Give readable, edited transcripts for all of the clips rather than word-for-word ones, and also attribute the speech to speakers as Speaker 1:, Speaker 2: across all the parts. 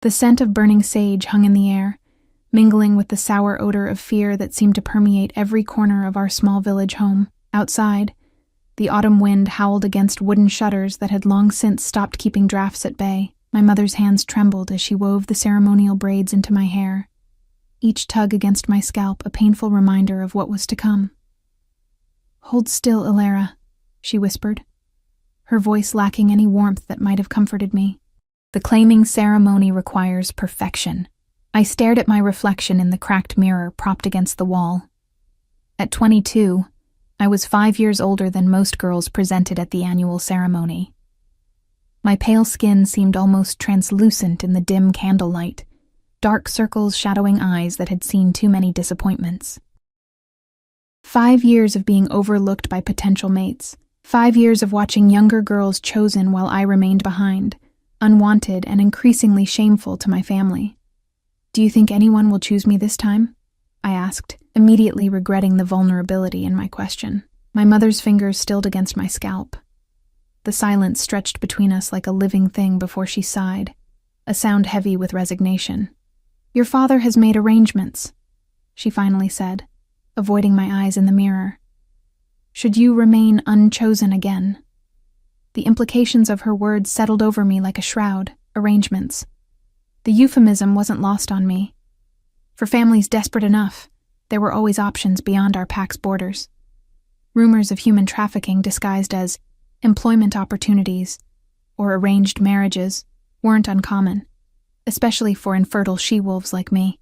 Speaker 1: The scent of burning sage hung in the air, mingling with the sour odor of fear that seemed to permeate every corner of our small village home. Outside, the autumn wind howled against wooden shutters that had long since stopped keeping drafts at bay. My mother's hands trembled as she wove the ceremonial braids into my hair, each tug against my scalp a painful reminder of what was to come. "Hold still, Ilara," she whispered, her voice lacking any warmth that might have comforted me. "The claiming ceremony requires perfection." I stared at my reflection in the cracked mirror propped against the wall. At 22, I was 5 years older than most girls presented at the annual ceremony. My pale skin seemed almost translucent in the dim candlelight, dark circles shadowing eyes that had seen too many disappointments. 5 years of being overlooked by potential mates, 5 years of watching younger girls chosen while I remained behind, unwanted and increasingly shameful to my family. "Do you think anyone will choose me this time?" I asked, immediately regretting the vulnerability in my question. My mother's fingers stilled against my scalp. The silence stretched between us like a living thing before she sighed, a sound heavy with resignation. "Your father has made arrangements," she finally said, avoiding my eyes in the mirror. "Should you remain unchosen again?" The implications of her words settled over me like a shroud. Arrangements. The euphemism wasn't lost on me. For families desperate enough, there were always options beyond our pack's borders. Rumors of human trafficking disguised as employment opportunities or arranged marriages weren't uncommon, especially for infertile she-wolves like me.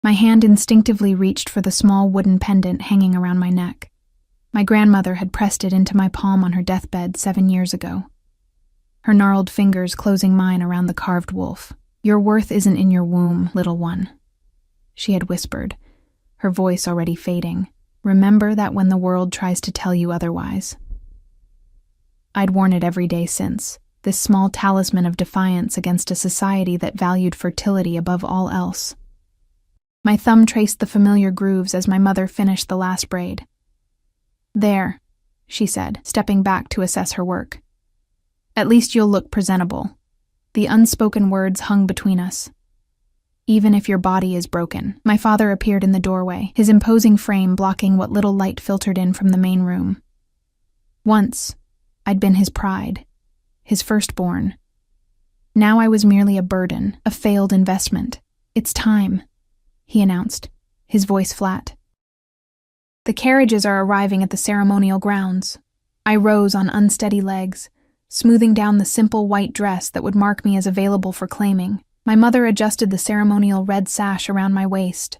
Speaker 1: My hand instinctively reached for the small wooden pendant hanging around my neck. My grandmother had pressed it into my palm on her deathbed 7 years ago, her gnarled fingers closing mine around the carved wolf. "Your worth isn't in your womb, little one," she had whispered, her voice already fading. "Remember that when the world tries to tell you otherwise." I'd worn it every day since, this small talisman of defiance against a society that valued fertility above all else. My thumb traced the familiar grooves as my mother finished the last braid. "There," she said, stepping back to assess her work. "At least you'll look presentable." The unspoken words hung between us. "Even if your body is broken." My father appeared in the doorway, his imposing frame blocking what little light filtered in from the main room. Once, I'd been his pride, his firstborn. Now I was merely a burden, a failed investment. "It's time," he announced, his voice flat. "The carriages are arriving at the ceremonial grounds." I rose on unsteady legs, smoothing down the simple white dress that would mark me as available for claiming. My mother adjusted the ceremonial red sash around my waist,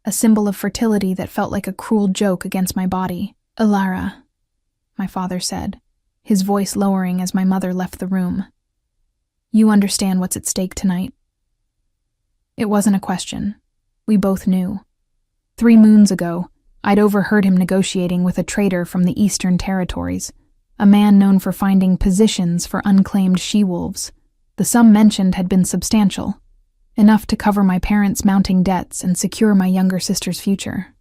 Speaker 1: a symbol of fertility that felt like a cruel joke against my body. "Ilara," my father said, his voice lowering as my mother left the room. "You understand what's at stake tonight." It wasn't a question. We both knew. 3 moons ago, I'd overheard him negotiating with a traitor from the Eastern Territories, a man known for finding positions for unclaimed she-wolves. The sum mentioned had been substantial, enough to cover my parents' mounting debts and secure my younger sister's future.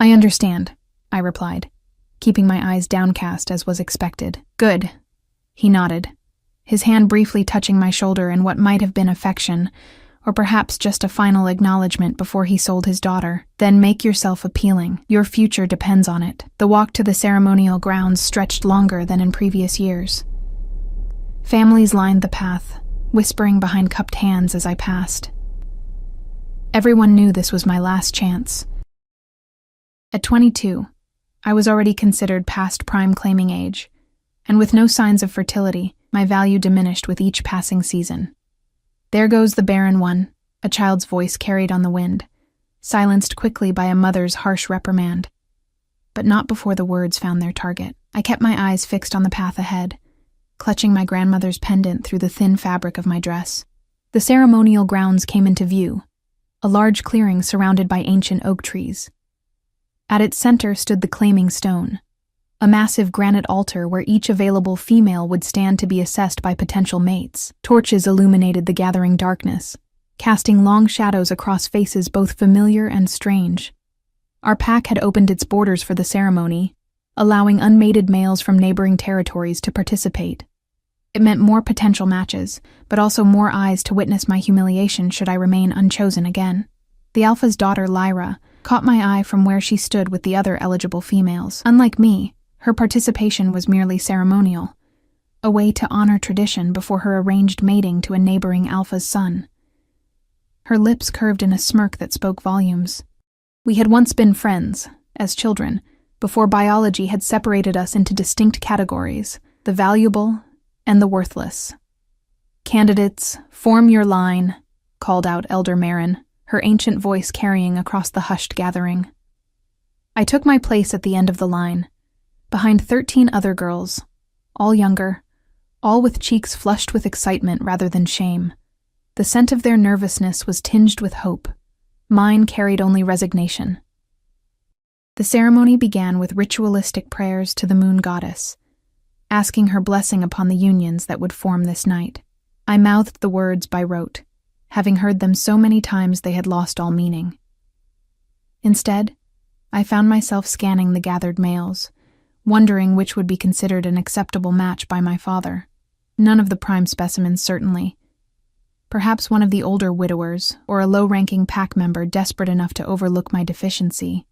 Speaker 1: "I understand," I replied, keeping my eyes downcast as was expected. "Good," he nodded, his hand briefly touching my shoulder in what might have been affection, or perhaps just a final acknowledgement before he sold his daughter. "Then make yourself appealing. Your future depends on it." The walk to the ceremonial grounds stretched longer than in previous years. Families lined the path, whispering behind cupped hands as I passed. Everyone knew this was my last chance. At 22, I was already considered past prime claiming age, and with no signs of fertility, my value diminished with each passing season. "There goes the barren one," a child's voice carried on the wind, silenced quickly by a mother's harsh reprimand. But not before the words found their target. I kept my eyes fixed on the path ahead, clutching my grandmother's pendant through the thin fabric of my dress. The ceremonial grounds came into view, a large clearing surrounded by ancient oak trees. At its center stood the claiming stone, a massive granite altar where each available female would stand to be assessed by potential mates. Torches illuminated the gathering darkness, casting long shadows across faces both familiar and strange. Our pack had opened its borders for the ceremony, allowing unmated males from neighboring territories to participate. It meant more potential matches, but also more eyes to witness my humiliation should I remain unchosen again. The Alpha's daughter, Lyra, caught my eye from where she stood with the other eligible females. Unlike me, her participation was merely ceremonial, a way to honor tradition before her arranged mating to a neighboring Alpha's son. Her lips curved in a smirk that spoke volumes. We had once been friends, as children, before biology had separated us into distinct categories, the valuable and the worthless. "Candidates, form your line," called out Elder Marin, her ancient voice carrying across the hushed gathering. I took my place at the end of the line, behind 13 other girls, all younger, all with cheeks flushed with excitement rather than shame. The scent of their nervousness was tinged with hope. Mine carried only resignation. The ceremony began with ritualistic prayers to the moon goddess, asking her blessing upon the unions that would form this night. I mouthed the words by rote, having heard them so many times they had lost all meaning. Instead, I found myself scanning the gathered males, wondering which would be considered an acceptable match by my father. None of the prime specimens, certainly. Perhaps one of the older widowers, or a low-ranking pack member desperate enough to overlook my deficiency.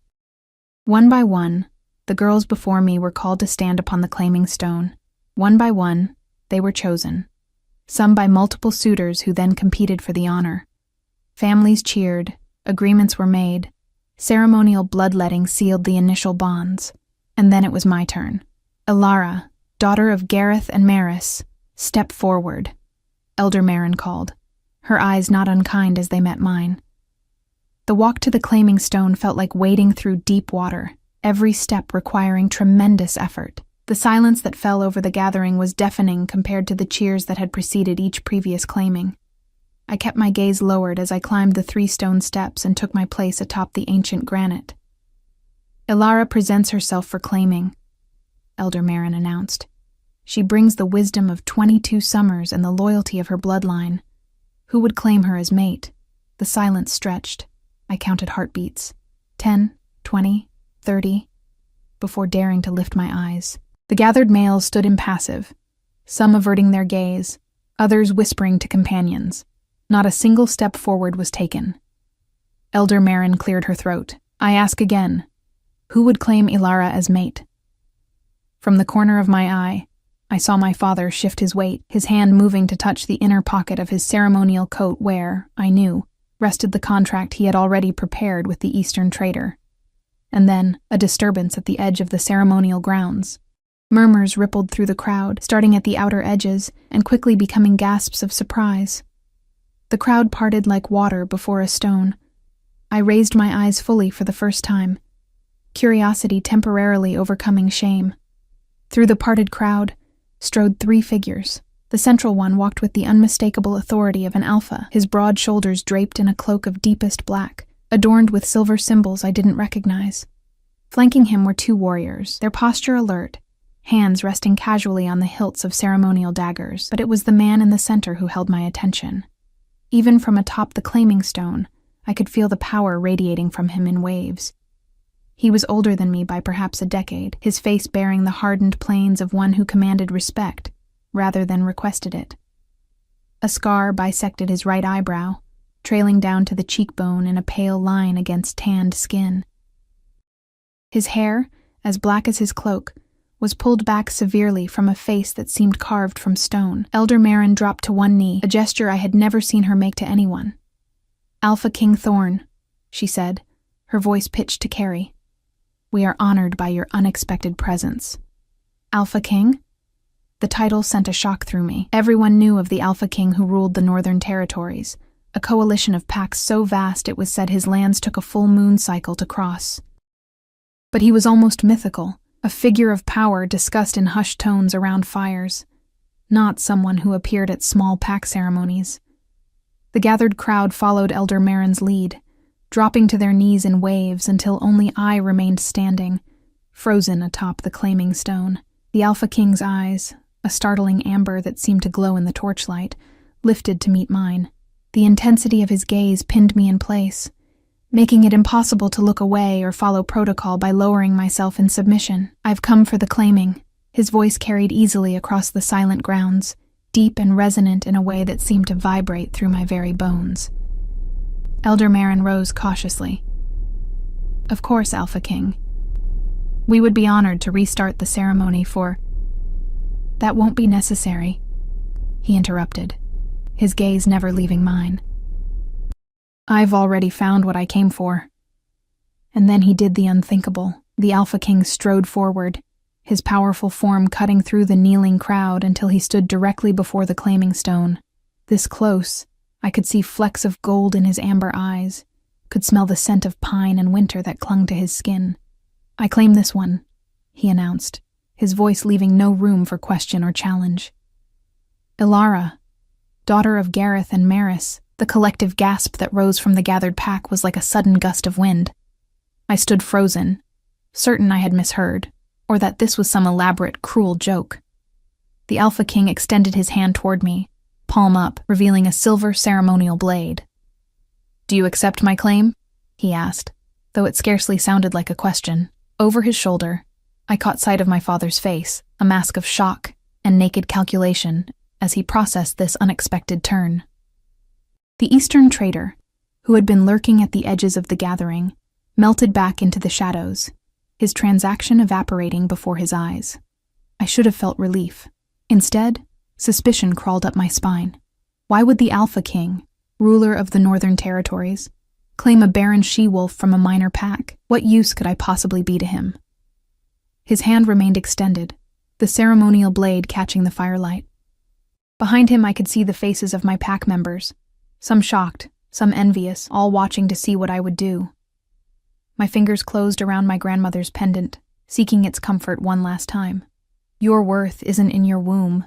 Speaker 1: One by one, the girls before me were called to stand upon the claiming stone. One by one, they were chosen. Some by multiple suitors who then competed for the honor. Families cheered, agreements were made, ceremonial bloodletting sealed the initial bonds, and then it was my turn. Ilara, daughter of Gareth and Maris, step forward, Elder Marin called, her eyes not unkind as they met mine. The walk to the claiming stone felt like wading through deep water, every step requiring tremendous effort. The silence that fell over the gathering was deafening compared to the cheers that had preceded each previous claiming. I kept my gaze lowered as I climbed the 3 stone steps and took my place atop the ancient granite. "Ilara presents herself for claiming," Elder Marin announced. "She brings the wisdom of 22 summers and the loyalty of her bloodline. Who would claim her as mate?" The silence stretched. I counted heartbeats. 10, 20, 30, before daring to lift my eyes. The gathered males stood impassive, some averting their gaze, others whispering to companions. Not a single step forward was taken. Elder Marin cleared her throat. "I ask again, who would claim Ilara as mate?" From the corner of my eye, I saw my father shift his weight, his hand moving to touch the inner pocket of his ceremonial coat where, I knew, rested the contract he had already prepared with the Eastern trader. And then, a disturbance at the edge of the ceremonial grounds. Murmurs rippled through the crowd, starting at the outer edges and quickly becoming gasps of surprise. The crowd parted like water before a stone. I raised my eyes fully for the first time, curiosity temporarily overcoming shame. Through the parted crowd strode 3 figures. The central one walked with the unmistakable authority of an alpha, his broad shoulders draped in a cloak of deepest black, adorned with silver symbols I didn't recognize. Flanking him were 2 warriors, their posture alert, hands resting casually on the hilts of ceremonial daggers, but it was the man in the center who held my attention. Even from atop the claiming stone, I could feel the power radiating from him in waves. He was older than me by perhaps a decade, his face bearing the hardened planes of one who commanded respect, rather than requested it. A scar bisected his right eyebrow, trailing down to the cheekbone in a pale line against tanned skin. His hair, as black as his cloak, was pulled back severely from a face that seemed carved from stone. Elder Marin dropped to one knee, a gesture I had never seen her make to anyone. "Alpha King Thorn," she said, her voice pitched to Carrie. "We are honored by your unexpected presence." Alpha King? The title sent a shock through me. Everyone knew of the Alpha King who ruled the Northern Territories, a coalition of packs so vast it was said his lands took a full moon cycle to cross. But he was almost mythical, a figure of power discussed in hushed tones around fires, not someone who appeared at small pack ceremonies. The gathered crowd followed Elder Marin's lead, dropping to their knees in waves until only I remained standing, frozen atop the claiming stone. The Alpha King's eyes, a startling amber that seemed to glow in the torchlight, lifted to meet mine. The intensity of his gaze pinned me in place, making it impossible to look away or follow protocol by lowering myself in submission. "I've come for the claiming," his voice carried easily across the silent grounds, deep and resonant in a way that seemed to vibrate through my very bones. Elder Marin rose cautiously. "Of course, Alpha King. We would be honored to restart the ceremony for—" "That won't be necessary," he interrupted, his gaze never leaving mine. "I've already found what I came for." And then he did the unthinkable. The Alpha King strode forward, his powerful form cutting through the kneeling crowd until he stood directly before the claiming stone. This close, I could see flecks of gold in his amber eyes, could smell the scent of pine and winter that clung to his skin. "I claim this one," he announced, his voice leaving no room for question or challenge. "Ilara, daughter of Gareth and Maris." The collective gasp that rose from the gathered pack was like a sudden gust of wind. I stood frozen, certain I had misheard, or that this was some elaborate, cruel joke. The Alpha King extended his hand toward me, palm up, revealing a silver ceremonial blade. "Do you accept my claim?" he asked, though it scarcely sounded like a question. Over his shoulder, I caught sight of my father's face, a mask of shock and naked calculation, as he processed this unexpected turn. The Eastern trader, who had been lurking at the edges of the gathering, melted back into the shadows, his transaction evaporating before his eyes. I should have felt relief. Instead, suspicion crawled up my spine. Why would the Alpha King, ruler of the Northern Territories, claim a barren she-wolf from a minor pack? What use could I possibly be to him? His hand remained extended, the ceremonial blade catching the firelight. Behind him I could see the faces of my pack members, some shocked, some envious, all watching to see what I would do. My fingers closed around my grandmother's pendant, seeking its comfort one last time. "Your worth isn't in your womb,"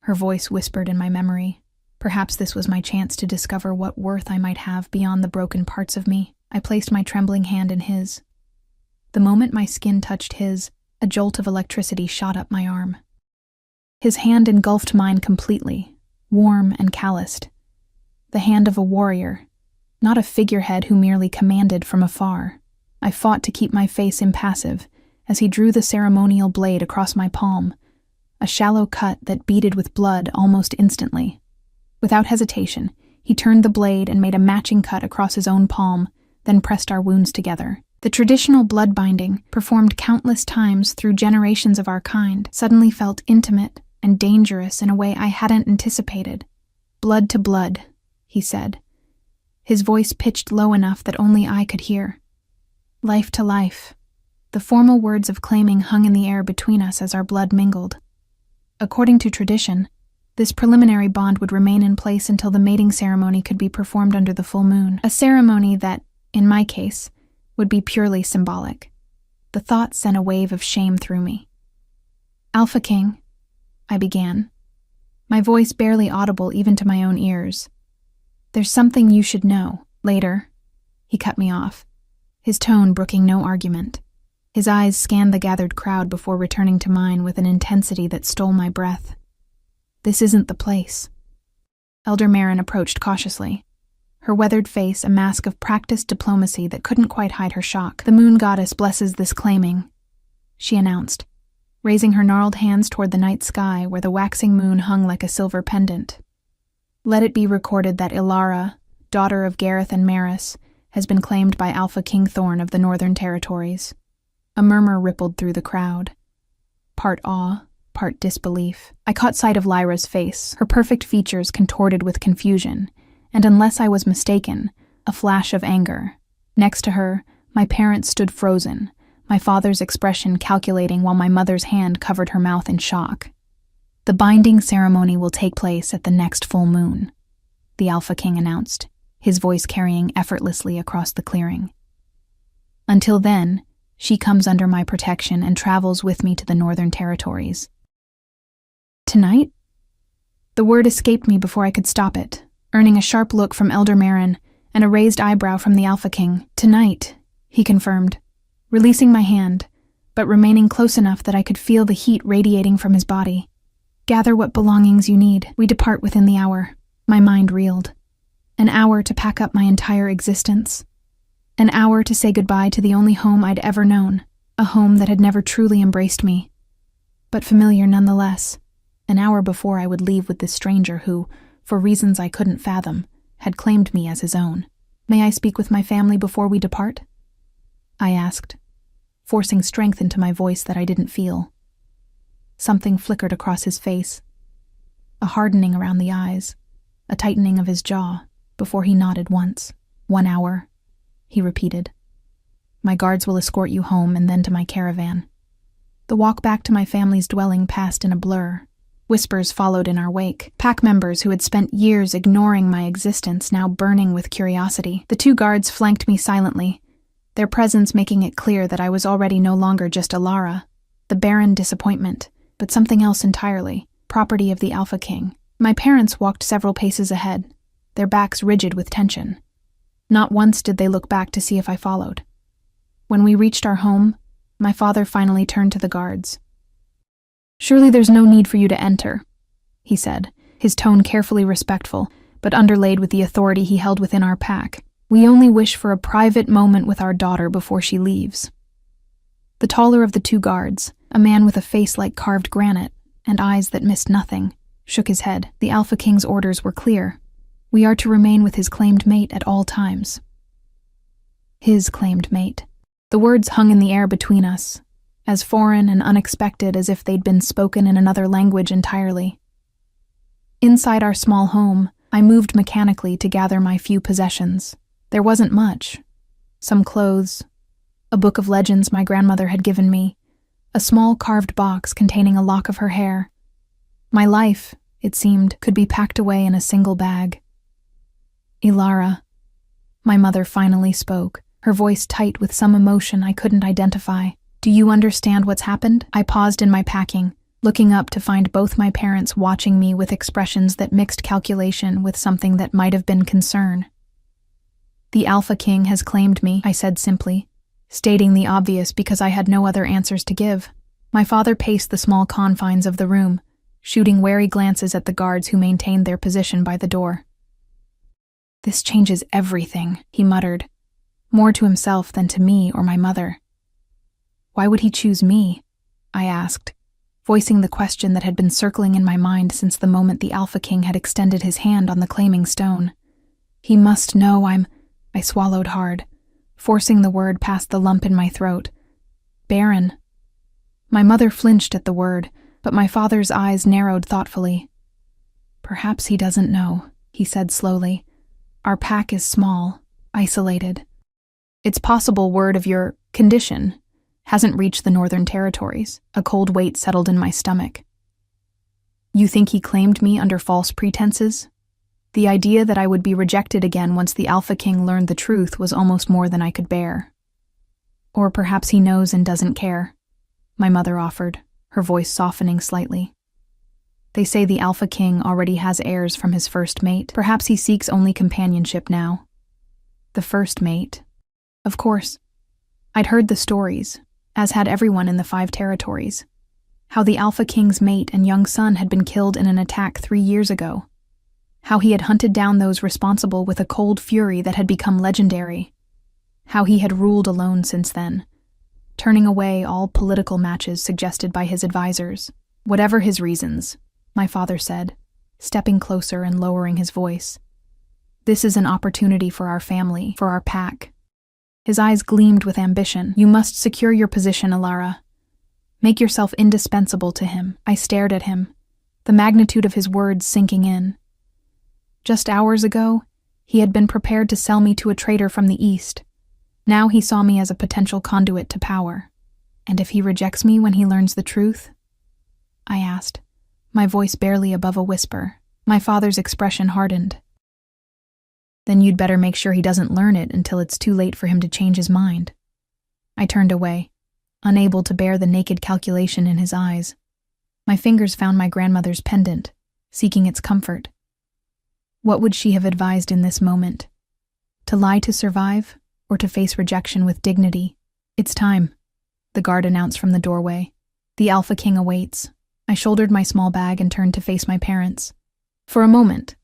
Speaker 1: her voice whispered in my memory. Perhaps this was my chance to discover what worth I might have beyond the broken parts of me. I placed my trembling hand in his. The moment my skin touched his, a jolt of electricity shot up my arm. His hand engulfed mine completely, warm and calloused. The hand of a warrior, not a figurehead who merely commanded from afar. I fought to keep my face impassive as he drew the ceremonial blade across my palm, a shallow cut that beaded with blood almost instantly. Without hesitation, he turned the blade and made a matching cut across his own palm, then pressed our wounds together. The traditional blood binding, performed countless times through generations of our kind, suddenly felt intimate and dangerous in a way I hadn't anticipated. "Blood to blood," he said, his voice pitched low enough that only I could hear. "Life to life." The formal words of claiming hung in the air between us as our blood mingled. According to tradition, this preliminary bond would remain in place until the mating ceremony could be performed under the full moon, a ceremony that, in my case, would be purely symbolic. The thought sent a wave of shame through me. "Alpha King," I began, my voice barely audible even to my own ears. "There's something you should know." "Later," he cut me off, his tone brooking no argument. His eyes scanned the gathered crowd before returning to mine with an intensity that stole my breath. "This isn't the place." Elder Marin approached cautiously, her weathered face a mask of practiced diplomacy that couldn't quite hide her shock. "The moon goddess blesses this claiming," she announced, raising her gnarled hands toward the night sky where the waxing moon hung like a silver pendant. "Let it be recorded that Ilara, daughter of Gareth and Maris, has been claimed by Alpha King Thorn of the Northern Territories." A murmur rippled through the crowd, part awe, part disbelief. I caught sight of Lyra's face, her perfect features contorted with confusion, and unless I was mistaken, a flash of anger. Next to her, my parents stood frozen, my father's expression calculating while my mother's hand covered her mouth in shock. "The binding ceremony will take place at the next full moon," the Alpha King announced, his voice carrying effortlessly across the clearing. "Until then, she comes under my protection and travels with me to the Northern Territories." "Tonight?" The word escaped me before I could stop it, earning a sharp look from Elder Marin and a raised eyebrow from the Alpha King. "Tonight," he confirmed, releasing my hand, but remaining close enough that I could feel the heat radiating from his body. "Gather what belongings you need. We depart within the hour." My mind reeled. An hour to pack up my entire existence. An hour to say goodbye to the only home I'd ever known, a home that had never truly embraced me, but familiar nonetheless. An hour before I would leave with this stranger who, for reasons I couldn't fathom, had claimed me as his own. "May I speak with my family before we depart?" I asked, forcing strength into my voice that I didn't feel. Something flickered across his face, a hardening around the eyes, a tightening of his jaw, before he nodded once. "1 hour," he repeated. "My guards will escort you home and then to my caravan." The walk back to my family's dwelling passed in a blur. Whispers followed in our wake, pack members who had spent years ignoring my existence now burning with curiosity. The 2 guards flanked me silently, their presence making it clear that I was already no longer just Alara, the barren disappointment, but something else entirely, property of the Alpha King. My parents walked several paces ahead, their backs rigid with tension. Not once did they look back to see if I followed. When we reached our home, my father finally turned to the guards. "Surely there's no need for you to enter," he said, his tone carefully respectful, but underlaid with the authority he held within our pack. "We only wish for a private moment with our daughter before she leaves." The taller of the 2 guards, a man with a face like carved granite and eyes that missed nothing, shook his head. The Alpha King's orders were clear. We are to remain with his claimed mate at all times. His claimed mate. The words hung in the air between us, as foreign and unexpected as if they'd been spoken in another language entirely. Inside our small home, I moved mechanically to gather my few possessions. There wasn't much. Some clothes, a book of legends my grandmother had given me, a small carved box containing a lock of her hair. My life, it seemed, could be packed away in a single bag. "Ilara," my mother finally spoke, her voice tight with some emotion I couldn't identify. "Do you understand what's happened?" I paused in my packing, looking up to find both my parents watching me with expressions that mixed calculation with something that might have been concern. "The Alpha King has claimed me," I said simply, stating the obvious because I had no other answers to give. My father paced the small confines of the room, shooting wary glances at the guards who maintained their position by the door. "This changes everything," he muttered, more to himself than to me or my mother. "Why would he choose me?" I asked, voicing the question that had been circling in my mind since the moment the Alpha King had extended his hand on the claiming stone. "He must know I swallowed hard, forcing the word past the lump in my throat. "Baron." My mother flinched at the word, but my father's eyes narrowed thoughtfully. "Perhaps he doesn't know," he said slowly. "Our pack is small, isolated. It's possible word of your condition hasn't reached the Northern Territories." A cold weight settled in my stomach. "You think he claimed me under false pretenses?" The idea that I would be rejected again once the Alpha King learned the truth was almost more than I could bear. "Or perhaps he knows and doesn't care," my mother offered, her voice softening slightly. "They say the Alpha King already has heirs from his first mate. Perhaps he seeks only companionship now." The first mate. Of course. I'd heard the stories, as had everyone in the 5 territories. How the Alpha King's mate and young son had been killed in an attack 3 years ago. How he had hunted down those responsible with a cold fury that had become legendary. How he had ruled alone since then, turning away all political matches suggested by his advisors. "Whatever his reasons," my father said, stepping closer and lowering his voice, "this is an opportunity for our family, for our pack." His eyes gleamed with ambition. "You must secure your position, Alara. Make yourself indispensable to him." I stared at him, the magnitude of his words sinking in. Just hours ago, he had been prepared to sell me to a traitor from the East. Now he saw me as a potential conduit to power. "And if he rejects me when he learns the truth?" I asked, my voice barely above a whisper. My father's expression hardened. "Then you'd better make sure he doesn't learn it until it's too late for him to change his mind." I turned away, unable to bear the naked calculation in his eyes. My fingers found my grandmother's pendant, seeking its comfort. What would she have advised in this moment? To lie to survive, or to face rejection with dignity? "It's time," the guard announced from the doorway. "The Alpha King awaits." I shouldered my small bag and turned to face my parents. For a moment,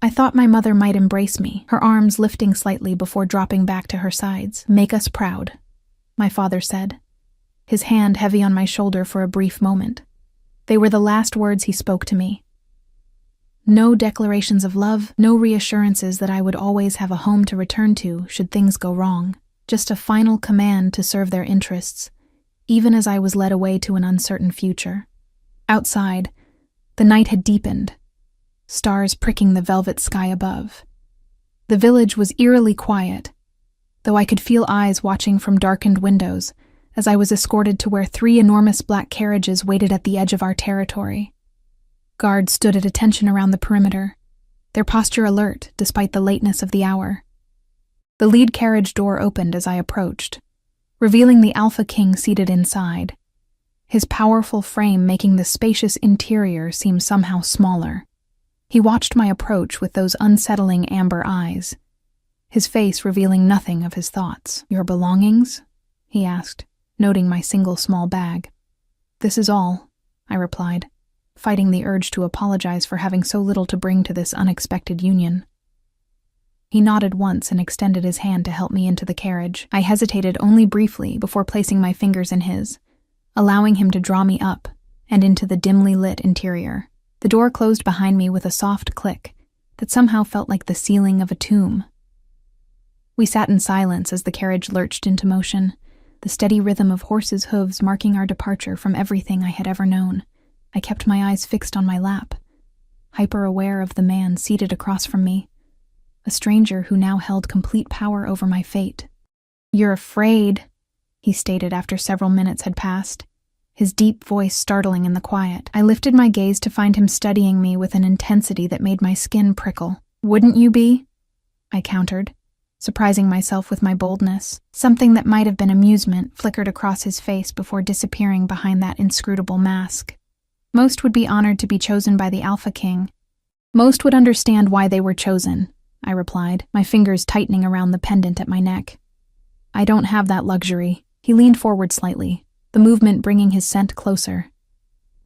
Speaker 1: I thought my mother might embrace me, her arms lifting slightly before dropping back to her sides. "Make us proud," my father said, his hand heavy on my shoulder for a brief moment. They were the last words he spoke to me. No declarations of love, no reassurances that I would always have a home to return to should things go wrong. Just a final command to serve their interests, even as I was led away to an uncertain future. Outside, the night had deepened, stars pricking the velvet sky above. The village was eerily quiet, though I could feel eyes watching from darkened windows as I was escorted to where 3 enormous black carriages waited at the edge of our territory. Guards stood at attention around the perimeter, their posture alert despite the lateness of the hour. The lead carriage door opened as I approached, revealing the Alpha King seated inside, his powerful frame making the spacious interior seem somehow smaller. He watched my approach with those unsettling amber eyes, his face revealing nothing of his thoughts. "Your belongings?" he asked, noting my single small bag. "This is all," I replied, fighting the urge to apologize for having so little to bring to this unexpected union. He nodded once and extended his hand to help me into the carriage. I hesitated only briefly before placing my fingers in his, allowing him to draw me up and into the dimly lit interior. The door closed behind me with a soft click that somehow felt like the ceiling of a tomb. We sat in silence as the carriage lurched into motion, the steady rhythm of horses' hooves marking our departure from everything I had ever known. I kept my eyes fixed on my lap, hyper-aware of the man seated across from me, a stranger who now held complete power over my fate. "You're afraid," he stated after several minutes had passed, his deep voice startling in the quiet. I lifted my gaze to find him studying me with an intensity that made my skin prickle. "Wouldn't you be?" I countered, surprising myself with my boldness. Something that might have been amusement flickered across his face before disappearing behind that inscrutable mask. "Most would be honored to be chosen by the Alpha King. Most would understand why they were chosen," I replied, my fingers tightening around the pendant at my neck. "I don't have that luxury." He leaned forward slightly, the movement bringing his scent closer.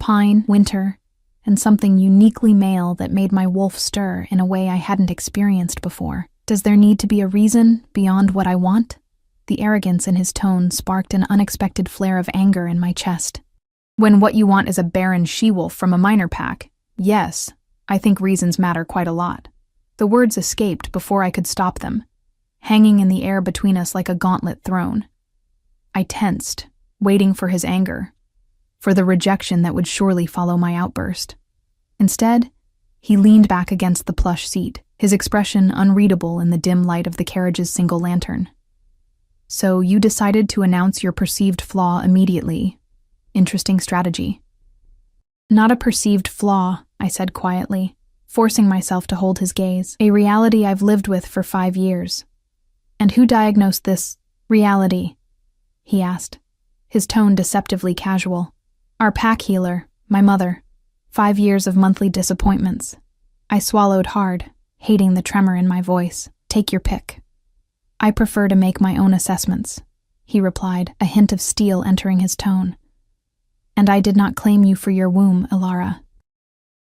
Speaker 1: Pine, winter, and something uniquely male that made my wolf stir in a way I hadn't experienced before. "Does there need to be a reason beyond what I want?" The arrogance in his tone sparked an unexpected flare of anger in my chest. "When what you want is a barren she-wolf from a minor pack, yes, I think reasons matter quite a lot." The words escaped before I could stop them, hanging in the air between us like a gauntlet thrown. I tensed, waiting for his anger, for the rejection that would surely follow my outburst. Instead, he leaned back against the plush seat, his expression unreadable in the dim light of the carriage's single lantern. "So you decided to announce your perceived flaw immediately. Interesting strategy." "Not a perceived flaw," I said quietly, forcing myself to hold his gaze. "A reality I've lived with for 5 years. And who diagnosed this reality?" he asked, his tone deceptively casual. "Our pack healer, my mother. 5 years of monthly disappointments." I swallowed hard, hating the tremor in my voice. "Take your pick." "I prefer to make my own assessments," he replied, a hint of steel entering his tone. "And I did not claim you for your womb, Ilara."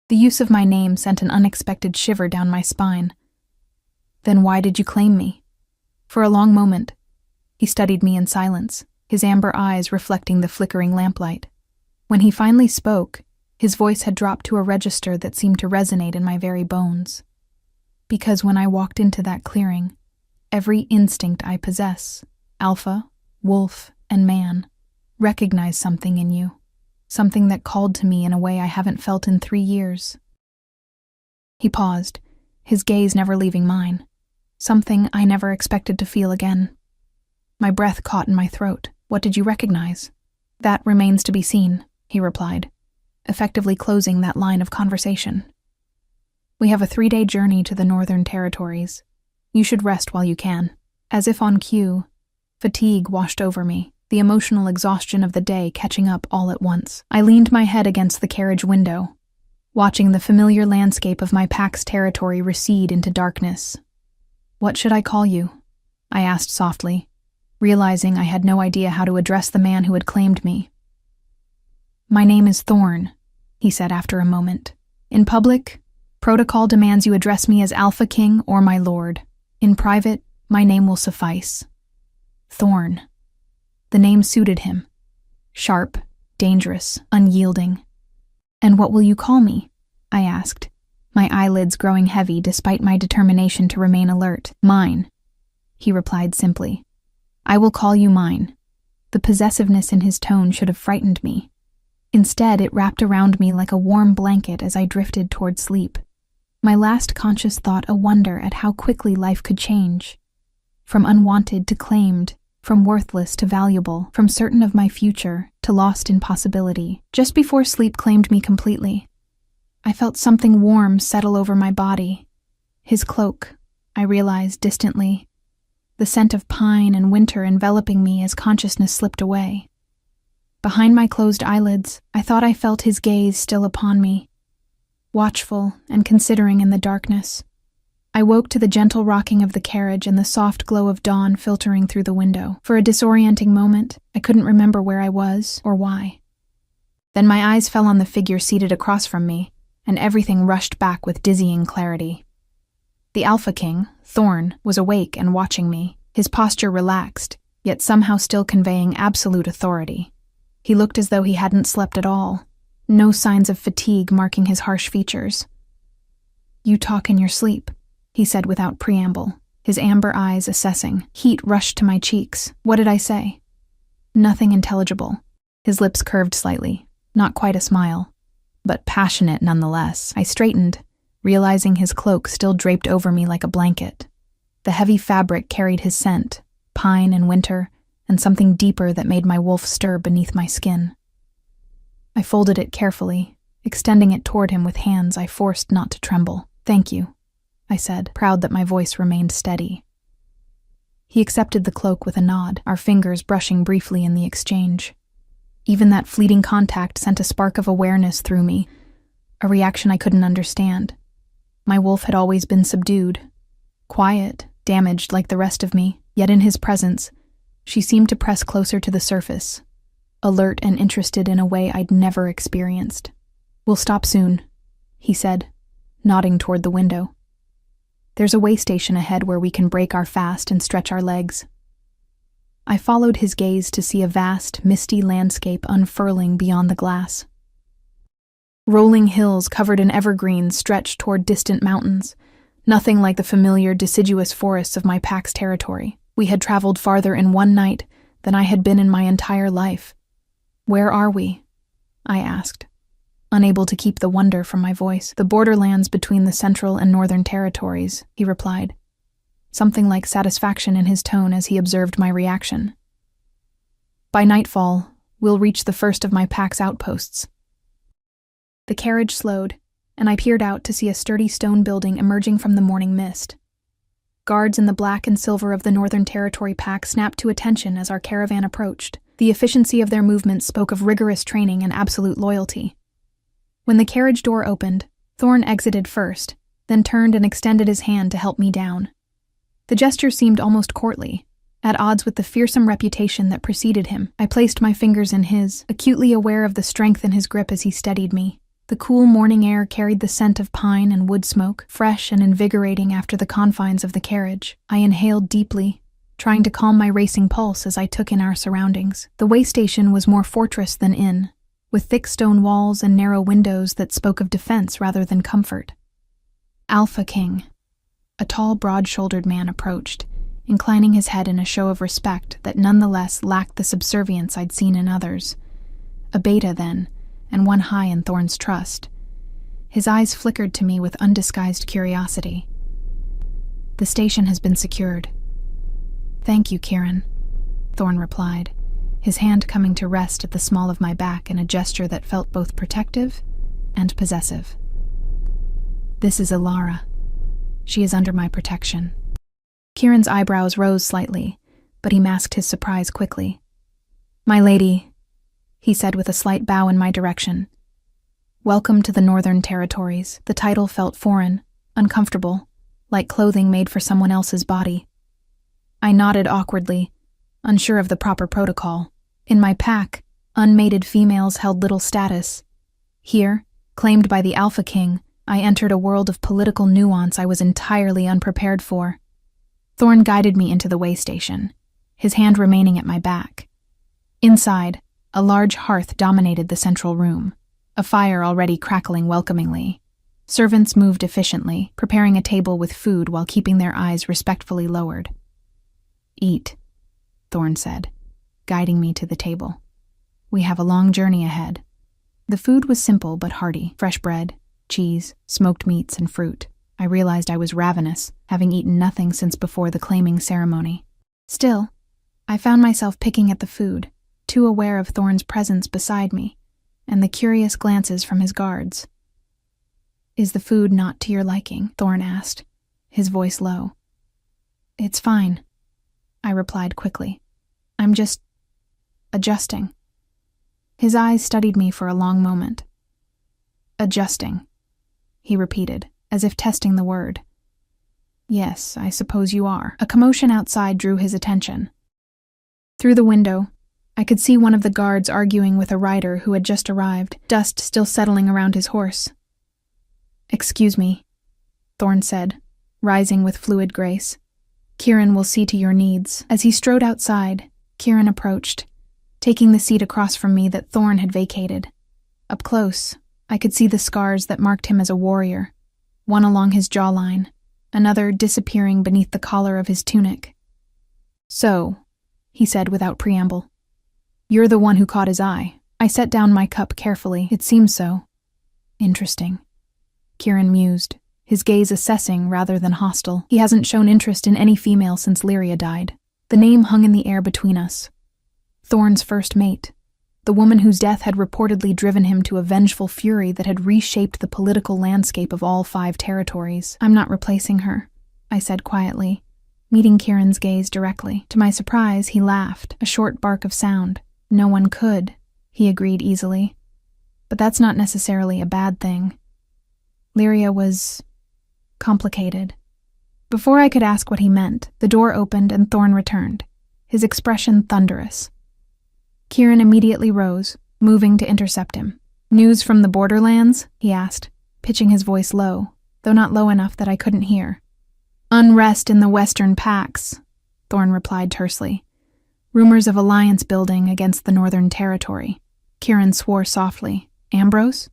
Speaker 1: The use of my name sent an unexpected shiver down my spine. "Then why did you claim me?" For a long moment, he studied me in silence, his amber eyes reflecting the flickering lamplight. When he finally spoke, his voice had dropped to a register that seemed to resonate in my very bones. "Because when I walked into that clearing, every instinct I possess, alpha, wolf, and man, recognized something in you. Something that called to me in a way I haven't felt in 3 years. He paused, his gaze never leaving mine. Something I never expected to feel again. My breath caught in my throat. "What did you recognize?" "That remains to be seen," he replied, effectively closing that line of conversation. "We have a 3-day journey to the Northern Territories. You should rest while you can." As if on cue, fatigue washed over me, the emotional exhaustion of the day catching up all at once. I leaned my head against the carriage window, watching the familiar landscape of my pack's territory recede into darkness. "What should I call you?" I asked softly, realizing I had no idea how to address the man who had claimed me. "My name is Thorn," he said after a moment. "In public, protocol demands you address me as Alpha King or my lord. In private, my name will suffice." Thorn. The name suited him. Sharp, dangerous, unyielding. "And what will you call me?" I asked, my eyelids growing heavy despite my determination to remain alert. "Mine," he replied simply. "I will call you mine." The possessiveness in his tone should have frightened me. Instead, it wrapped around me like a warm blanket as I drifted toward sleep. My last conscious thought a wonder at how quickly life could change. From unwanted to claimed, from worthless to valuable, from certain of my future to lost in possibility. Just before sleep claimed me completely, I felt something warm settle over my body. His cloak, I realized distantly, the scent of pine and winter enveloping me as consciousness slipped away. Behind my closed eyelids, I thought I felt his gaze still upon me, watchful and considering in the darkness. I woke to the gentle rocking of the carriage and the soft glow of dawn filtering through the window. For a disorienting moment, I couldn't remember where I was or why. Then my eyes fell on the figure seated across from me, and everything rushed back with dizzying clarity. The Alpha King, Thorn, was awake and watching me, his posture relaxed, yet somehow still conveying absolute authority. He looked as though he hadn't slept at all, no signs of fatigue marking his harsh features. "You talk in your sleep," he said without preamble, his amber eyes assessing. Heat rushed to my cheeks. What did I say? Nothing intelligible. His lips curved slightly, not quite a smile, but passionate nonetheless. I straightened, realizing his cloak still draped over me like a blanket. The heavy fabric carried his scent, pine and winter, and something deeper that made my wolf stir beneath my skin. I folded it carefully, extending it toward him with hands I forced not to tremble. "Thank you," I said, proud that my voice remained steady. He accepted the cloak with a nod, our fingers brushing briefly in the exchange. Even that fleeting contact sent a spark of awareness through me, a reaction I couldn't understand. My wolf had always been subdued, quiet, damaged like the rest of me, yet in his presence, she seemed to press closer to the surface, alert and interested in a way I'd never experienced. "We'll stop soon," he said, nodding toward the window. "There's a way station ahead where we can break our fast and stretch our legs." I followed his gaze to see a vast, misty landscape unfurling beyond the glass. Rolling hills covered in evergreens stretched toward distant mountains, nothing like the familiar, deciduous forests of my pack's territory. We had traveled farther in one night than I had been in my entire life. "Where are we?" I asked, unable to keep the wonder from my voice. "The borderlands between the Central and Northern Territories," he replied, something like satisfaction in his tone as he observed my reaction. "By nightfall, we'll reach the first of my pack's outposts." The carriage slowed, and I peered out to see a sturdy stone building emerging from the morning mist. Guards in the black and silver of the Northern Territory pack snapped to attention as our caravan approached. The efficiency of their movements spoke of rigorous training and absolute loyalty. When the carriage door opened, Thorn exited first, then turned and extended his hand to help me down. The gesture seemed almost courtly, at odds with the fearsome reputation that preceded him. I placed my fingers in his, acutely aware of the strength in his grip as he steadied me. The cool morning air carried the scent of pine and wood smoke, fresh and invigorating after the confines of the carriage. I inhaled deeply, trying to calm my racing pulse as I took in our surroundings. The way station was more fortress than inn, with thick stone walls and narrow windows that spoke of defense rather than comfort. Alpha King, a tall, broad-shouldered man, approached, inclining his head in a show of respect that nonetheless lacked the subservience I'd seen in others. A beta, then, and one high in Thorn's trust. His eyes flickered to me with undisguised curiosity. "The station has been secured." "Thank you, Kieran," Thorn replied, his hand coming to rest at the small of my back in a gesture that felt both protective and possessive. "This is Alara. She is under my protection." Kieran's eyebrows rose slightly, but he masked his surprise quickly. "My lady," he said with a slight bow in my direction. "Welcome to the Northern Territories." The title felt foreign, uncomfortable, like clothing made for someone else's body. I nodded awkwardly, unsure of the proper protocol. In my pack, unmated females held little status. Here, claimed by the Alpha King, I entered a world of political nuance I was entirely unprepared for. Thorn guided me into the way station, his hand remaining at my back. Inside, a large hearth dominated the central room. a fire already crackling welcomingly. Servants moved efficiently, preparing a table with food while keeping their eyes respectfully lowered. "Eat," Thorn said, guiding me to the table. "We have a long journey ahead." The food was simple but hearty: fresh bread, cheese, smoked meats, and fruit. I realized I was ravenous, having eaten nothing since before the claiming ceremony. Still, I found myself picking at the food, too aware of Thorn's presence beside me, and the curious glances from his guards. "Is the food not to your liking?" Thorn asked, his voice low. "It's fine," I replied quickly. "I'm just adjusting." His eyes studied me for a long moment. "Adjusting," he repeated, as if testing the word. "Yes, I suppose you are." A commotion outside drew his attention. Through the window, I could see one of the guards arguing with a rider who had just arrived, dust still settling around his horse. "Excuse me," Thorn said, rising with fluid grace. "Kieran will see to your needs." As he strode outside, Kieran approached, taking the seat across from me that Thorn had vacated. Up close, I could see the scars that marked him as a warrior, one along his jawline, another disappearing beneath the collar of his tunic. "So," he said without preamble, "you're the one who caught his eye." I set down my cup carefully. "It seems so." "Interesting," Kieran mused, his gaze assessing rather than hostile. "He hasn't shown interest in any female since Lyria died." The name hung in the air between us. Thorn's first mate, the woman whose death had reportedly driven him to a vengeful fury that had reshaped the political landscape of all 5 territories. "I'm not replacing her," I said quietly, meeting Kieran's gaze directly. To my surprise, he laughed, a short bark of sound. "No one could," he agreed easily. "But that's not necessarily a bad thing. Lyria was complicated." Before I could ask what he meant, the door opened and Thorn returned, his expression thunderous. Kieran immediately rose, moving to intercept him. "News from the borderlands?" he asked, pitching his voice low, though not low enough that I couldn't hear. "Unrest in the western packs," Thorn replied tersely. "Rumors of alliance building against the northern territory." Kieran swore softly. "Ambrose?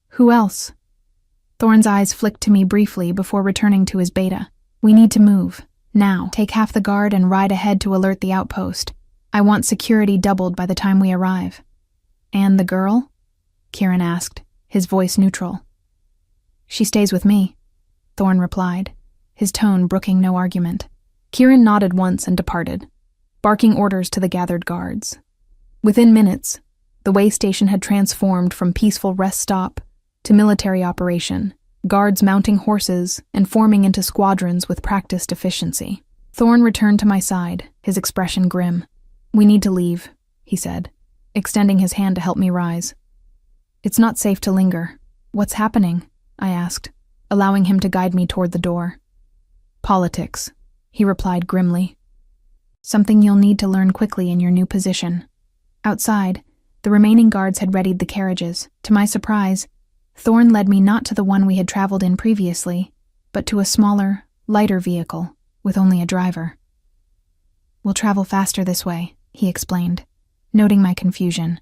Speaker 1: Who else?" Thorn's eyes flicked to me briefly before returning to his beta. "We need to move. Now. Take half the guard and ride ahead to alert the outpost. I want security doubled by the time we arrive." "And the girl?" Kieran asked, his voice neutral. "She stays with me," Thorn replied, his tone brooking no argument. Kieran nodded once and departed, barking orders to the gathered guards. Within minutes, the way station had transformed from peaceful rest stop to military operation, guards mounting horses and forming into squadrons with practiced efficiency. Thorn returned to my side, his expression grim. "We need to leave," he said, extending his hand to help me rise. "It's not safe to linger." "What's happening?" I asked, allowing him to guide me toward the door. "Politics," he replied grimly. "Something you'll need to learn quickly in your new position." Outside, the remaining guards had readied the carriages. To my surprise, Thorn led me not to the one we had traveled in previously, but to a smaller, lighter vehicle, with only a driver. "We'll travel faster this way," he explained, noting my confusion.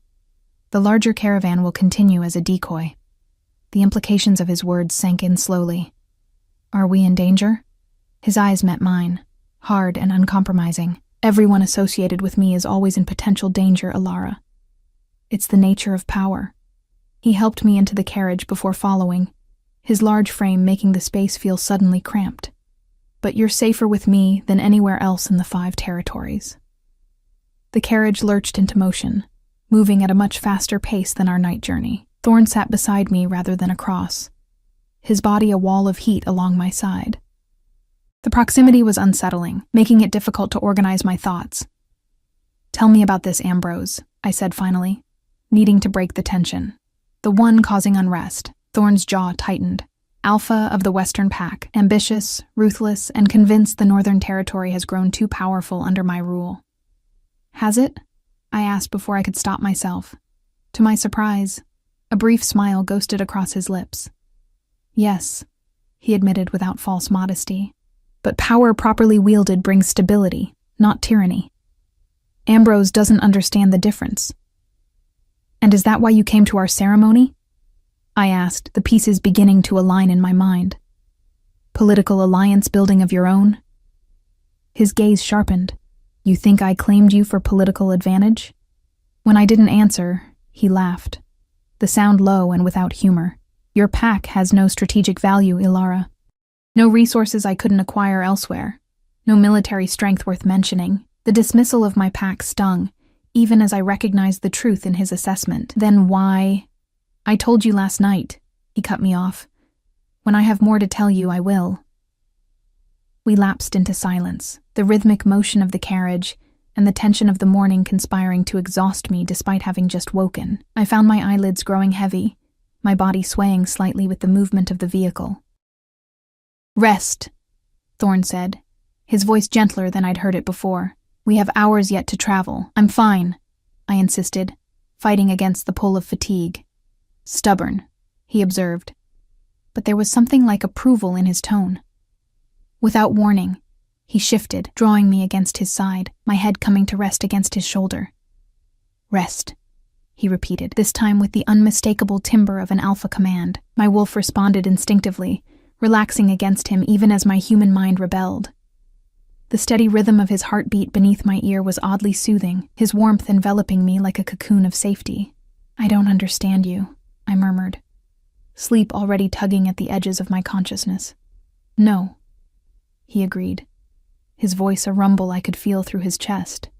Speaker 1: "The larger caravan will continue as a decoy." The implications of his words sank in slowly. "Are we in danger?" His eyes met mine, hard and uncompromising. "Everyone associated with me is always in potential danger, Alara. It's the nature of power." He helped me into the carriage before following, his large frame making the space feel suddenly cramped. "But you're safer with me than anywhere else in the 5 territories." The carriage lurched into motion, moving at a much faster pace than our night journey. Thorn sat beside me rather than across, his body a wall of heat along my side. The proximity was unsettling, making it difficult to organize my thoughts. "Tell me about this Ambrose," I said finally, needing to break the tension. "The one causing unrest." Thorn's jaw tightened. "Alpha of the Western Pack, ambitious, ruthless, and convinced the Northern Territory has grown too powerful under my rule." "Has it?" I asked before I could stop myself. To my surprise, a brief smile ghosted across his lips. "Yes," he admitted without false modesty. "But power properly wielded brings stability, not tyranny. Ambrose doesn't understand the difference." "And is that why you came to our ceremony?" I asked, the pieces beginning to align in my mind. Political alliance building of your own? His gaze sharpened. You think I claimed you for political advantage? When I didn't answer, he laughed, the sound low and without humor. Your pack has no strategic value, Ilara. No resources I couldn't acquire elsewhere. No military strength worth mentioning. The dismissal of my pack stung, even as I recognized the truth in his assessment. Then why? I told you last night, he cut me off. When I have more to tell you, I will. We lapsed into silence, the rhythmic motion of the carriage and the tension of the morning conspiring to exhaust me despite having just woken. I found my eyelids growing heavy, my body swaying slightly with the movement of the vehicle. Rest, Thorn said, his voice gentler than I'd heard it before. We have hours yet to travel. I'm fine, I insisted, fighting against the pull of fatigue. Stubborn, he observed, but there was something like approval in his tone. Without warning, he shifted, drawing me against his side, my head coming to rest against his shoulder. Rest, he repeated, this time with the unmistakable timbre of an alpha command. My wolf responded instinctively, relaxing against him even as my human mind rebelled. The steady rhythm of his heartbeat beneath my ear was oddly soothing, his warmth enveloping me like a cocoon of safety. I don't understand you, I murmured, sleep already tugging at the edges of my consciousness. No, he agreed, his voice a rumble I could feel through his chest.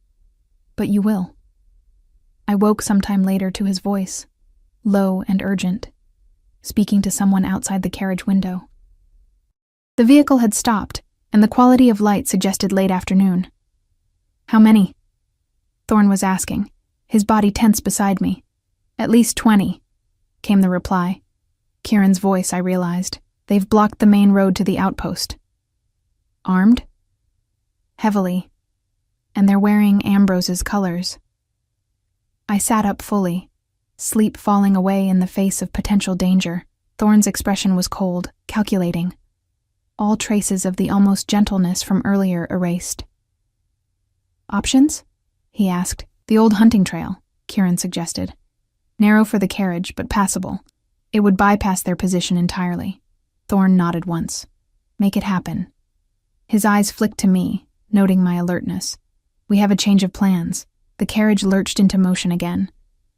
Speaker 1: But you will. I woke sometime later to his voice, low and urgent, speaking to someone outside the carriage window. The vehicle had stopped, and the quality of light suggested late afternoon. How many? Thorn was asking, his body tense beside me. At least 20, came the reply. Kieran's voice, I realized. They've blocked the main road to the outpost. Armed? Heavily. And they're wearing Ambrose's colors. I sat up fully, sleep falling away in the face of potential danger. Thorn's expression was cold, calculating. All traces of the almost gentleness from earlier erased. Options? He asked. The old hunting trail, Kieran suggested. Narrow for the carriage, but passable. It would bypass their position entirely. Thorn nodded once. Make it happen. His eyes flicked to me, noting my alertness. We have a change of plans. The carriage lurched into motion again,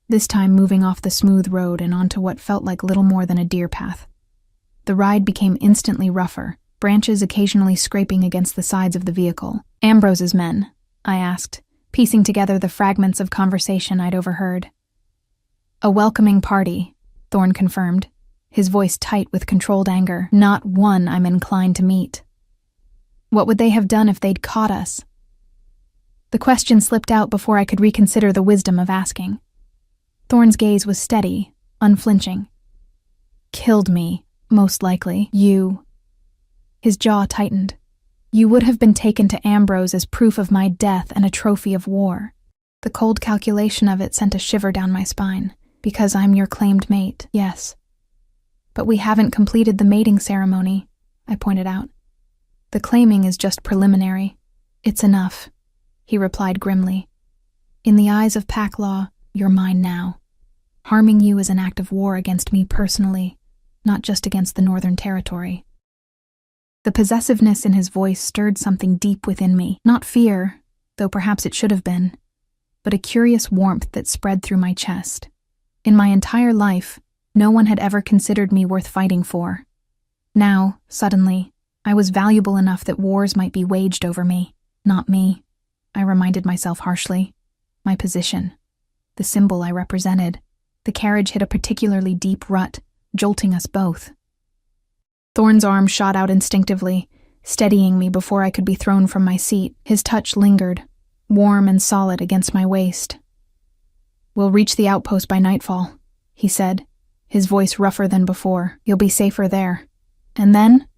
Speaker 1: this time moving off the smooth road and onto what felt like little more than a deer path. The ride became instantly rougher, branches occasionally scraping against the sides of the vehicle. Ambrose's men, I asked, piecing together the fragments of conversation I'd overheard. A welcoming party, Thorn confirmed, his voice tight with controlled anger. Not one I'm inclined to meet. What would they have done if they'd caught us? The question slipped out before I could reconsider the wisdom of asking. Thorn's gaze was steady, unflinching. Killed me, most likely. You. His jaw tightened. You would have been taken to Ambrose as proof of my death and a trophy of war. The cold calculation of it sent a shiver down my spine. Because I'm your claimed mate, yes. But we haven't completed the mating ceremony, I pointed out. The claiming is just preliminary. It's enough, he replied grimly. In the eyes of pack law, you're mine now. Harming you is an act of war against me personally, not just against the Northern Territory. The possessiveness in his voice stirred something deep within me, not fear, though perhaps it should have been, but a curious warmth that spread through my chest. In my entire life, no one had ever considered me worth fighting for. Now, suddenly, I was valuable enough that wars might be waged over me, not me, I reminded myself harshly. My position, the symbol I represented. The carriage hit a particularly deep rut, jolting us both. Thorn's arm shot out instinctively, steadying me before I could be thrown from my seat. His touch lingered, warm and solid against my waist. We'll reach the outpost by nightfall, he said, his voice rougher than before. You'll be safer there. And then?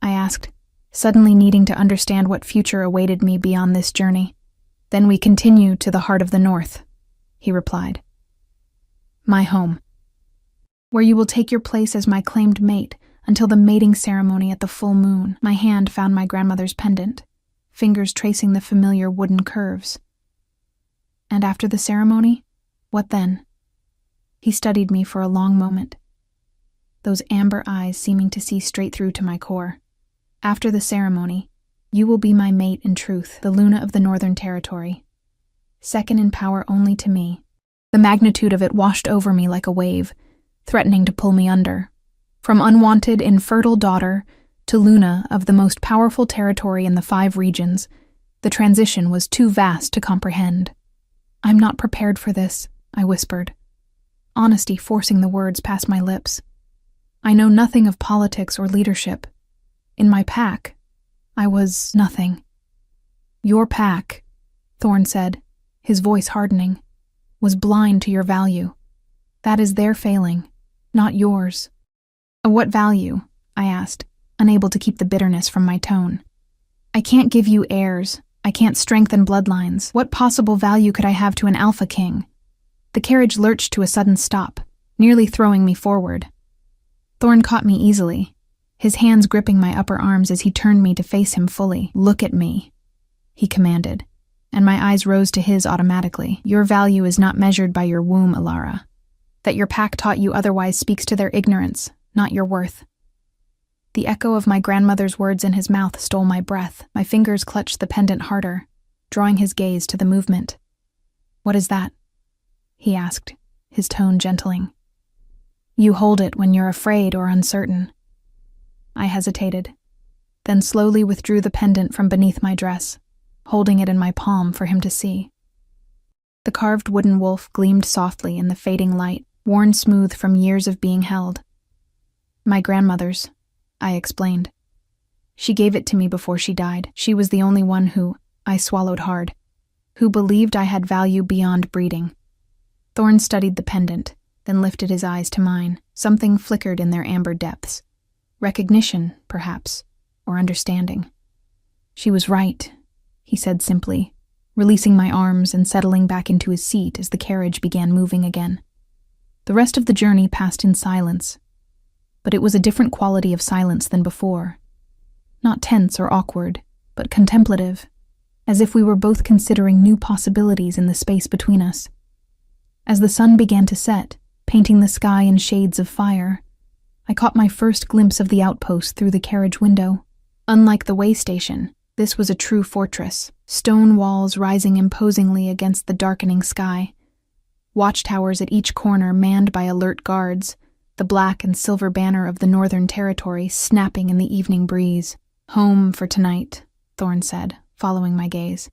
Speaker 1: I asked, suddenly needing to understand what future awaited me beyond this journey. Then we continue to the heart of the north, he replied. My home. Where you will take your place as my claimed mate until the mating ceremony at the full moon. My hand found my grandmother's pendant, fingers tracing the familiar wooden curves. And after the ceremony, what then? He studied me for a long moment. those amber eyes seeming to see straight through to my core. "After the ceremony, you will be my mate in truth, the Luna of the Northern Territory. Second in power only to me." The magnitude of it washed over me like a wave, threatening to pull me under. From unwanted, infertile daughter to Luna of the most powerful territory in the 5 regions, the transition was too vast to comprehend. "I'm not prepared for this," I whispered, honesty forcing the words past my lips. "I know nothing of politics or leadership. In my pack, I was nothing." "Your pack," Thorn said, his voice hardening, "was blind to your value. That is their failing, not yours." "Of what value?" I asked, unable to keep the bitterness from my tone. "I can't give you heirs. I can't strengthen bloodlines. What possible value could I have to an alpha king?" The carriage lurched to a sudden stop, nearly throwing me forward. Thorn caught me easily, his hands gripping my upper arms as he turned me to face him fully. "Look at me," he commanded, and my eyes rose to his automatically. "Your value is not measured by your womb, Alara. That your pack taught you otherwise speaks to their ignorance, not your worth." The echo of my grandmother's words in his mouth stole my breath. My fingers clutched the pendant harder, drawing his gaze to the movement. "What is that?" he asked, his tone gentling. "You hold it when you're afraid or uncertain." I hesitated, then slowly withdrew the pendant from beneath my dress, holding it in my palm for him to see. The carved wooden wolf gleamed softly in the fading light, worn smooth from years of being held. "My grandmother's," I explained. "She gave it to me before she died. She was the only one who," I swallowed hard, "who believed I had value beyond breeding." Thorn studied the pendant, then lifted his eyes to mine. Something flickered in their amber depths. Recognition, perhaps, or understanding. "She was right," he said simply, releasing my arms and settling back into his seat as the carriage began moving again. The rest of the journey passed in silence, but it was a different quality of silence than before. Not tense or awkward, but contemplative, as if we were both considering new possibilities in the space between us. As the sun began to set, painting the sky in shades of fire, I caught my first glimpse of the outpost through the carriage window. Unlike the way station, this was a true fortress, stone walls rising imposingly against the darkening sky, watchtowers at each corner manned by alert guards, the black and silver banner of the Northern Territory snapping in the evening breeze. "Home for tonight," Thorn said, following my gaze.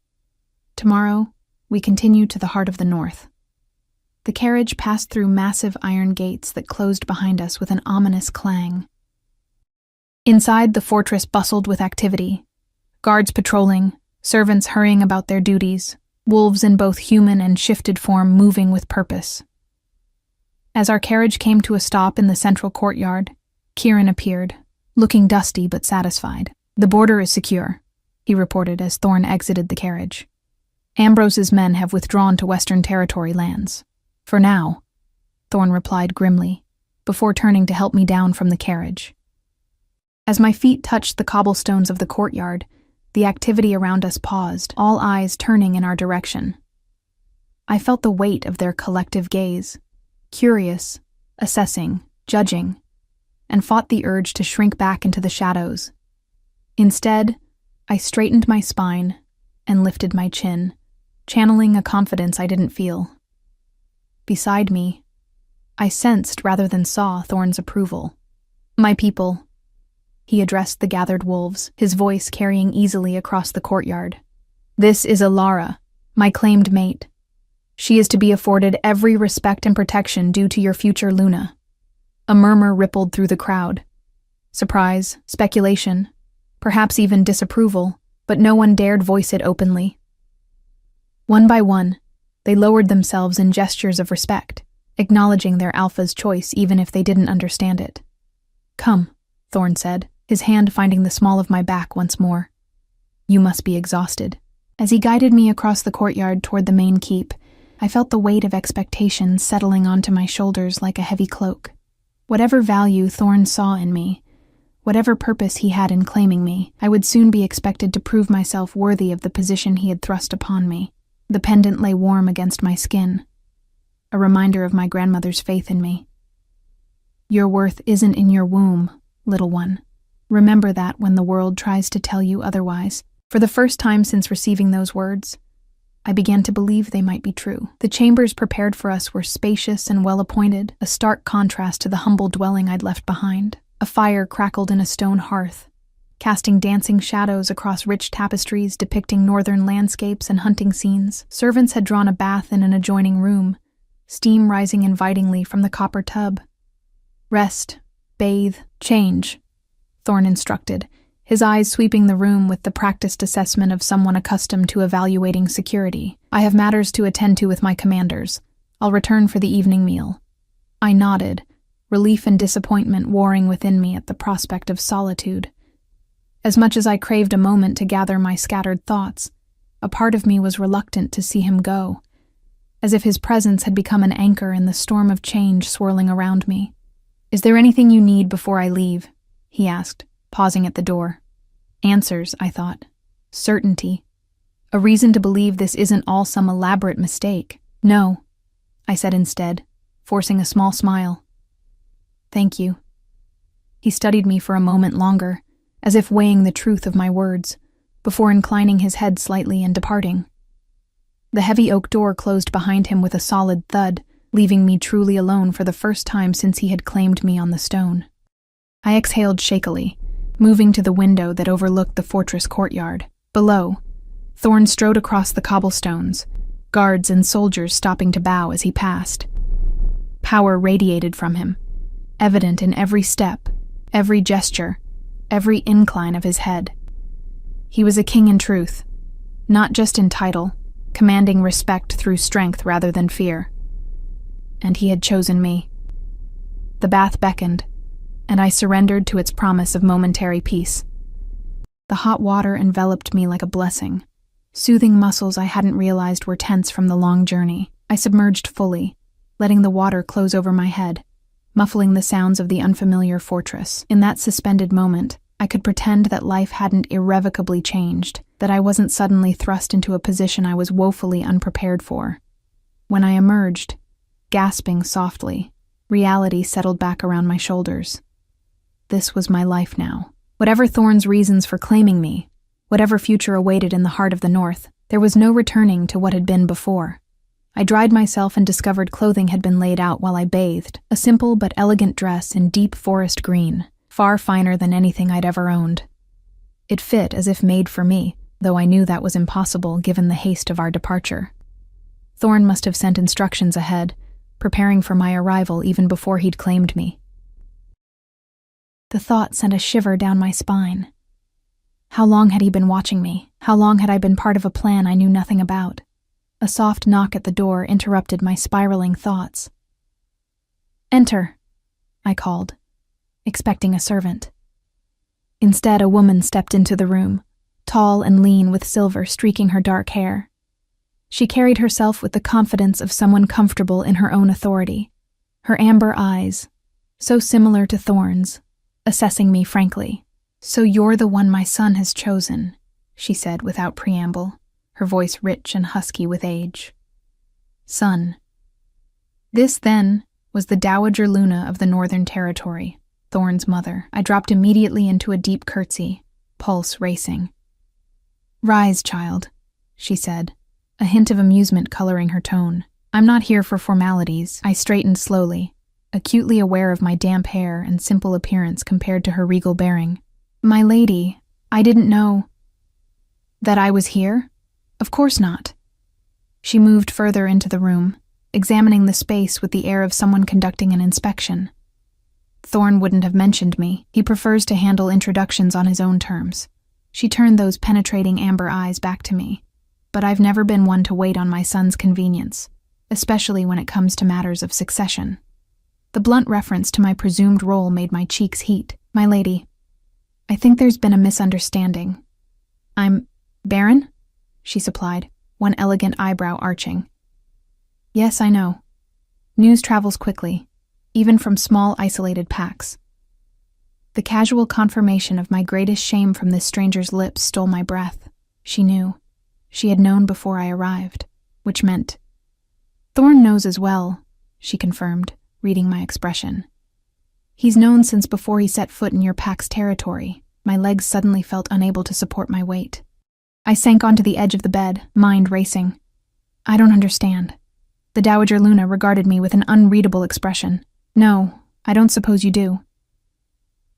Speaker 1: "Tomorrow, we continue to the heart of the North." The carriage passed through massive iron gates that closed behind us with an ominous clang. Inside, the fortress bustled with activity. Guards patrolling, servants hurrying about their duties, wolves in both human and shifted form moving with purpose. As our carriage came to a stop in the central courtyard, Kieran appeared, looking dusty but satisfied. "The border is secure," he reported as Thorn exited the carriage. "Ambrose's men have withdrawn to Western Territory lands. For now," Thorn replied grimly, before turning to help me down from the carriage. As my feet touched the cobblestones of the courtyard, the activity around us paused, all eyes turning in our direction. I felt the weight of their collective gaze, curious, assessing, judging, and fought the urge to shrink back into the shadows. Instead, I straightened my spine and lifted my chin, channeling a confidence I didn't feel. Beside me, I sensed rather than saw Thorn's approval. "My people," he addressed the gathered wolves, his voice carrying easily across the courtyard. "This is Alara, my claimed mate. She is to be afforded every respect and protection due to your future Luna." A murmur rippled through the crowd. Surprise, speculation, perhaps even disapproval, but no one dared voice it openly. One by one, they lowered themselves in gestures of respect, acknowledging their alpha's choice even if they didn't understand it. "Come," Thorn said, his hand finding the small of my back once more. "You must be exhausted." As he guided me across the courtyard toward the main keep, I felt the weight of expectation settling onto my shoulders like a heavy cloak. Whatever value Thorn saw in me, whatever purpose he had in claiming me, I would soon be expected to prove myself worthy of the position he had thrust upon me. The pendant lay warm against my skin, a reminder of my grandmother's faith in me. Your worth isn't in your womb, little one. Remember that when the world tries to tell you otherwise. For the first time since receiving those words, I began to believe they might be true. The chambers prepared for us were spacious and well-appointed, a stark contrast to the humble dwelling I'd left behind. A fire crackled in a stone hearth, casting dancing shadows across rich tapestries depicting northern landscapes and hunting scenes. Servants had drawn a bath in an adjoining room, steam rising invitingly from the copper tub. Rest, bathe, change, Thorn instructed, his eyes sweeping the room with the practiced assessment of someone accustomed to evaluating security. I have matters to attend to with my commanders. I'll return for the evening meal. I nodded, relief and disappointment warring within me at the prospect of solitude. As much as I craved a moment to gather my scattered thoughts, a part of me was reluctant to see him go, as if his presence had become an anchor in the storm of change swirling around me. "Is there anything you need before I leave?" he asked, pausing at the door. Answers, I thought. Certainty. A reason to believe this isn't all some elaborate mistake. "No," I said instead, forcing a small smile. "Thank you." He studied me for a moment longer, as if weighing the truth of my words, before inclining his head slightly and departing. The heavy oak door closed behind him with a solid thud, leaving me truly alone for the first time since he had claimed me on the stone. I exhaled shakily, moving to the window that overlooked the fortress courtyard. Below, Thorn strode across the cobblestones, guards and soldiers stopping to bow as he passed. Power radiated from him, evident in every step, every gesture, every incline of his head. He was a king in truth, not just in title, commanding respect through strength rather than fear. And he had chosen me. The bath beckoned, and I surrendered to its promise of momentary peace. The hot water enveloped me like a blessing, soothing muscles I hadn't realized were tense from the long journey. I submerged fully, letting the water close over my head, muffling the sounds of the unfamiliar fortress. In that suspended moment, I could pretend that life hadn't irrevocably changed, that I wasn't suddenly thrust into a position I was woefully unprepared for. When I emerged, gasping softly, reality settled back around my shoulders. This was my life now. Whatever Thorn's reasons for claiming me, whatever future awaited in the heart of the North, there was no returning to what had been before. I dried myself and discovered clothing had been laid out while I bathed, a simple but elegant dress in deep forest green, far finer than anything I'd ever owned. It fit as if made for me, though I knew that was impossible given the haste of our departure. Thorn must have sent instructions ahead, preparing for my arrival even before he'd claimed me. The thought sent a shiver down my spine. How long had he been watching me? How long had I been part of a plan I knew nothing about? A soft knock at the door interrupted my spiraling thoughts. "Enter," I called, expecting a servant. Instead, a woman stepped into the room, tall and lean with silver streaking her dark hair. She carried herself with the confidence of someone comfortable in her own authority, her amber eyes, so similar to Thorn's, assessing me frankly. "So you're the one my son has chosen," she said without preamble, her voice rich and husky with age. Son. This, then, was the Dowager Luna of the Northern Territory, Thorn's mother. I dropped immediately into a deep curtsy, pulse racing. "Rise, child," she said, a hint of amusement coloring her tone. "I'm not here for formalities." I straightened slowly, acutely aware of my damp hair and simple appearance compared to her regal bearing. "My lady, I didn't know." "That I was here? Of course not." She moved further into the room, examining the space with the air of someone conducting an inspection. "Thorn wouldn't have mentioned me. He prefers to handle introductions on his own terms." She turned those penetrating amber eyes back to me. "But I've never been one to wait on my son's convenience, especially when it comes to matters of succession." The blunt reference to my presumed role made my cheeks heat. "My lady, I think there's been a misunderstanding. I'm Baron?" she supplied, one elegant eyebrow arching. "Yes, I know. News travels quickly, even from small isolated packs." The casual confirmation of my greatest shame from this stranger's lips stole my breath. She knew. She had known before I arrived, which meant, "Thorn knows as well," she confirmed, reading my expression. He's known since before he set foot in your pack's territory. My legs suddenly felt unable to support my weight. I sank onto the edge of the bed, mind racing. I don't understand. The Dowager Luna regarded me with an unreadable expression. No, I don't suppose you do.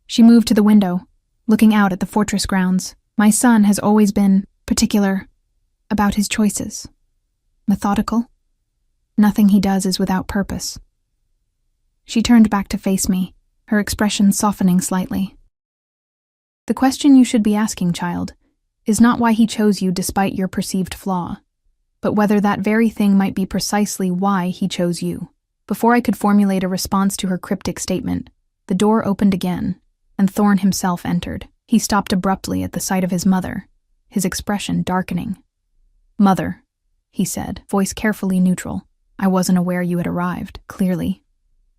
Speaker 1: She moved to the window, looking out at the fortress grounds. My son has always been particular about his choices. Methodical. Nothing he does is without purpose. She turned back to face me, her expression softening slightly. The question you should be asking, child, is not why he chose you despite your perceived flaw, but whether that very thing might be precisely why he chose you. Before I could formulate a response to her cryptic statement, the door opened again, and Thorn himself entered. He stopped abruptly at the sight of his mother, his expression darkening. "Mother," he said, voice carefully neutral. "I wasn't aware you had arrived, clearly,"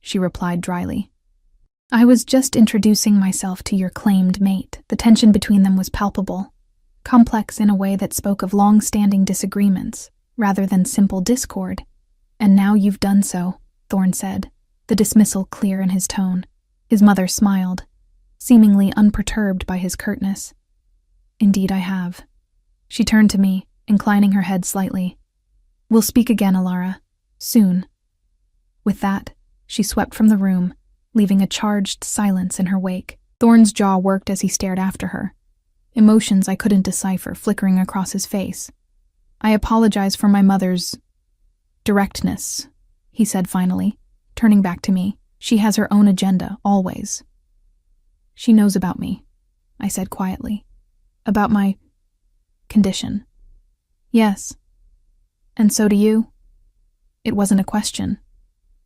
Speaker 1: she replied dryly. "I was just introducing myself to your claimed mate." The tension between them was palpable, complex in a way that spoke of long-standing disagreements, rather than simple discord. "And now you've done so," Thorn said, the dismissal clear in his tone. His mother smiled, seemingly unperturbed by his curtness. "Indeed I have." She turned to me, inclining her head slightly. "We'll speak again, Alara. Soon." With that, she swept from the room, leaving a charged silence in her wake. Thorn's jaw worked as he stared after her, emotions I couldn't decipher flickering across his face. "I apologize for my mother's directness," he said finally, turning back to me. "She has her own agenda, always." "She knows about me," I said quietly. "About my condition." "Yes. And so do you?" It wasn't a question.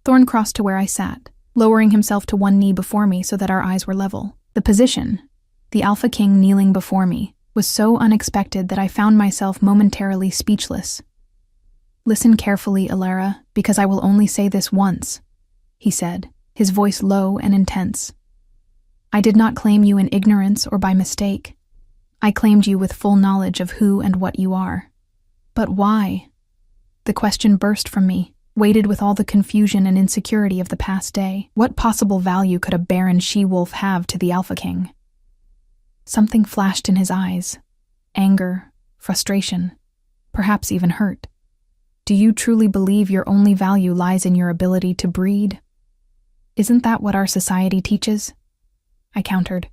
Speaker 1: Thorn crossed to where I sat, lowering himself to one knee before me so that our eyes were level. The position, the Alpha King kneeling before me, was so unexpected that I found myself momentarily speechless. "Listen carefully, Alara, because I will only say this once," he said, his voice low and intense. "I did not claim you in ignorance or by mistake. I claimed you with full knowledge of who and what you are." "But why?" The question burst from me, weighted with all the confusion and insecurity of the past day. What possible value could a barren she-wolf have to the Alpha King? Something flashed in his eyes. Anger, frustration, perhaps even hurt. "Do you truly believe your only value lies in your ability to breed? Isn't that what our society teaches?" I countered,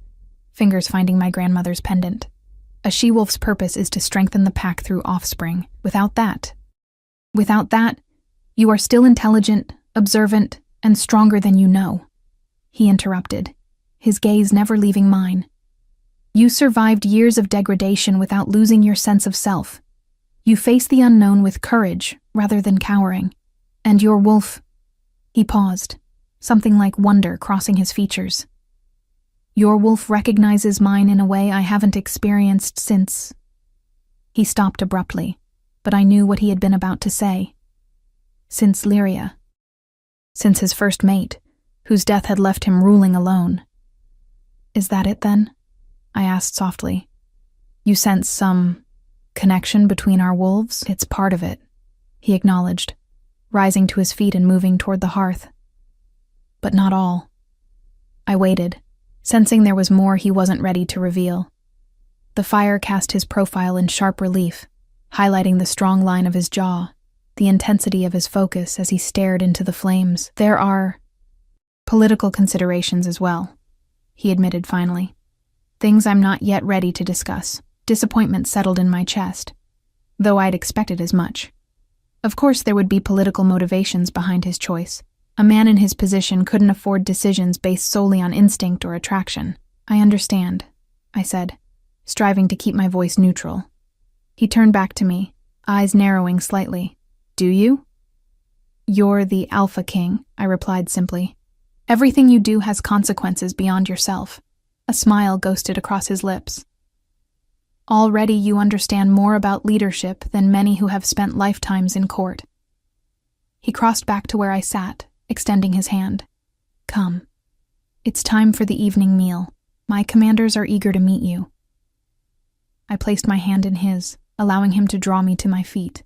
Speaker 1: fingers finding my grandmother's pendant. "A she-wolf's purpose is to strengthen the pack through offspring. Without that, you are still intelligent, observant, and stronger than you know," he interrupted, his gaze never leaving mine. "You survived years of degradation without losing your sense of self. You face the unknown with courage rather than cowering. And your wolf—" He paused, something like wonder crossing his features. "Your wolf recognizes mine in a way I haven't experienced since—" He stopped abruptly, but I knew what he had been about to say. "Since Lyria. Since his first mate, whose death had left him ruling alone." "Is that it, then?" I asked softly. "You sense some connection between our wolves?" "It's part of it," he acknowledged, rising to his feet and moving toward the hearth. "But not all." I waited, sensing there was more he wasn't ready to reveal. The fire cast his profile in sharp relief, highlighting the strong line of his jaw, the intensity of his focus as he stared into the flames. "There are political considerations as well," he admitted finally. "Things I'm not yet ready to discuss." Disappointment settled in my chest, though I'd expected as much. Of course there would be political motivations behind his choice. A man in his position couldn't afford decisions based solely on instinct or attraction. "I understand," I said, striving to keep my voice neutral. He turned back to me, eyes narrowing slightly. "Do you?" "You're the Alpha King," I replied simply. "Everything you do has consequences beyond yourself." A smile ghosted across his lips. "Already you understand more about leadership than many who have spent lifetimes in court." He crossed back to where I sat, extending his hand. "Come. It's time for the evening meal. My commanders are eager to meet you." I placed my hand in his, allowing him to draw me to my feet.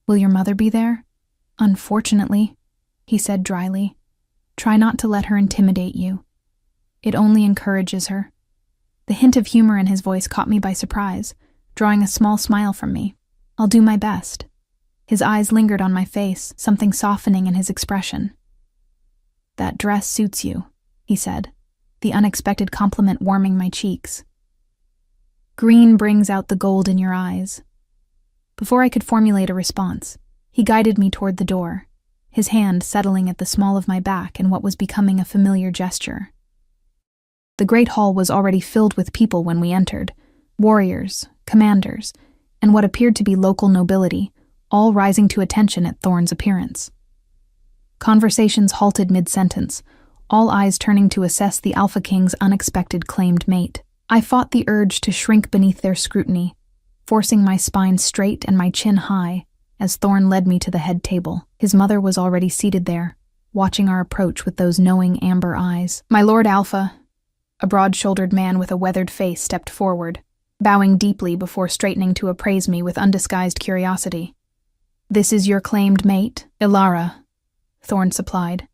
Speaker 1: "Will your mother be there?" "Unfortunately," he said dryly. Try not to let her intimidate you. It only encourages her." The hint of humor in his voice caught me by surprise, drawing a small smile from me. "I'll do my best." His eyes lingered on my face, something softening in his expression. "That dress suits you," he said, the unexpected compliment warming my cheeks. "Green brings out the gold in your eyes." Before I could formulate a response, he guided me toward the door, his hand settling at the small of my back in what was becoming a familiar gesture. The great hall was already filled with people when we entered, warriors, commanders, and what appeared to be local nobility, all rising to attention at Thorn's appearance. Conversations halted mid-sentence, all eyes turning to assess the Alpha King's unexpected claimed mate. I fought the urge to shrink beneath their scrutiny, forcing my spine straight and my chin high as Thorn led me to the head table. His mother was already seated there, watching our approach with those knowing amber eyes. "My Lord Alpha," a broad-shouldered man with a weathered face stepped forward, bowing deeply before straightening to appraise me with undisguised curiosity. "This is your claimed mate, Ilara," Thorn supplied,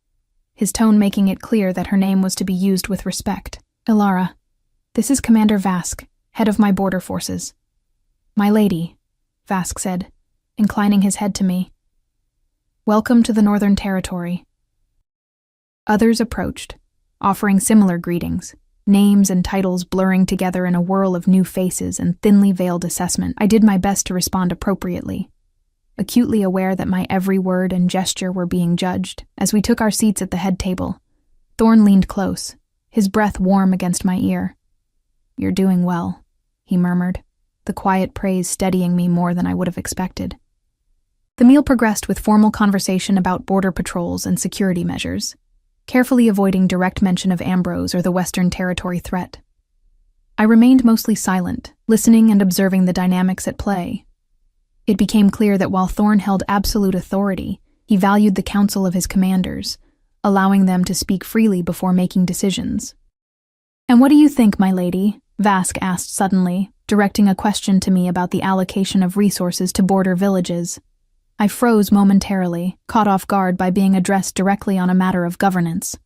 Speaker 1: his tone making it clear that her name was to be used with respect. "Ilara, this is Commander Vask, head of my border forces." "My lady," Vask said, inclining his head to me. "Welcome to the Northern Territory." Others approached, offering similar greetings, names and titles blurring together in a whirl of new faces and thinly veiled assessment. I did my best to respond appropriately, acutely aware that my every word and gesture were being judged. As we took our seats at the head table, Thorn leaned close, his breath warm against my ear. "You're doing well," he murmured, the quiet praise steadying me more than I would have expected. The meal progressed with formal conversation about border patrols and security measures, carefully avoiding direct mention of Ambrose or the Western Territory threat. I remained mostly silent, listening and observing the dynamics at play. It became clear that while Thorn held absolute authority, he valued the counsel of his commanders, allowing them to speak freely before making decisions. "And what do you think, my lady?" Vask asked suddenly, directing a question to me about the allocation of resources to border villages. I froze momentarily, caught off guard by being addressed directly on a matter of governance.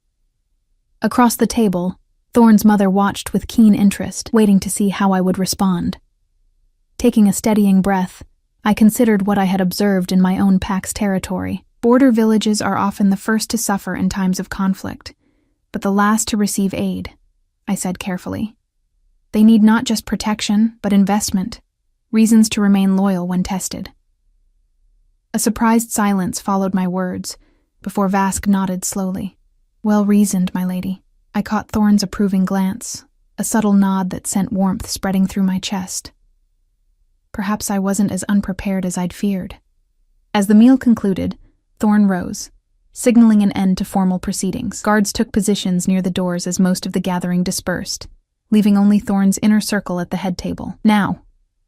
Speaker 1: Across the table, Thorn's mother watched with keen interest, waiting to see how I would respond. Taking a steadying breath, I considered what I had observed in my own pack's territory. Border villages are often the first to suffer in times of conflict, but the last to receive aid, I said carefully. They need not just protection, but investment, reasons to remain loyal when tested. A surprised silence followed my words, before Vask nodded slowly. "Well reasoned, my lady." I caught Thorn's approving glance, a subtle nod that sent warmth spreading through my chest. Perhaps I wasn't as unprepared as I'd feared. As the meal concluded, Thorn rose, signaling an end to formal proceedings. Guards took positions near the doors as most of the gathering dispersed, leaving only Thorn's inner circle at the head table. "Now,"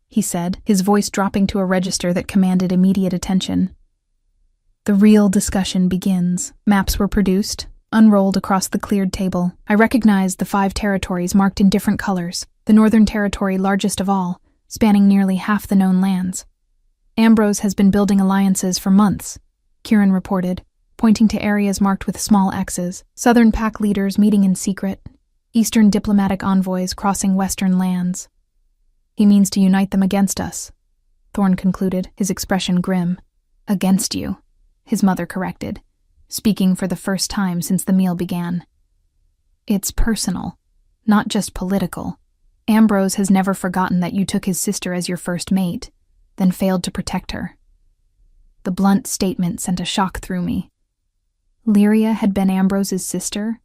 Speaker 1: he said, his voice dropping to a register that commanded immediate attention. "The real discussion begins." Maps were produced, unrolled across the cleared table. I recognized the 5 territories marked in different colors, the Northern Territory largest of all, spanning nearly half the known lands. "Ambrose has been building alliances for months," Kieran reported, pointing to areas marked with small X's. "Southern pack leaders meeting in secret, Eastern diplomatic envoys crossing Western lands. He means to unite them against us," Thorn concluded, his expression grim. "Against you," his mother corrected, speaking for the first time since the meal began. "It's personal, not just political. Ambrose has never forgotten that you took his sister as your first mate, then failed to protect her." The blunt statement sent a shock through me. Lyria had been Ambrose's sister?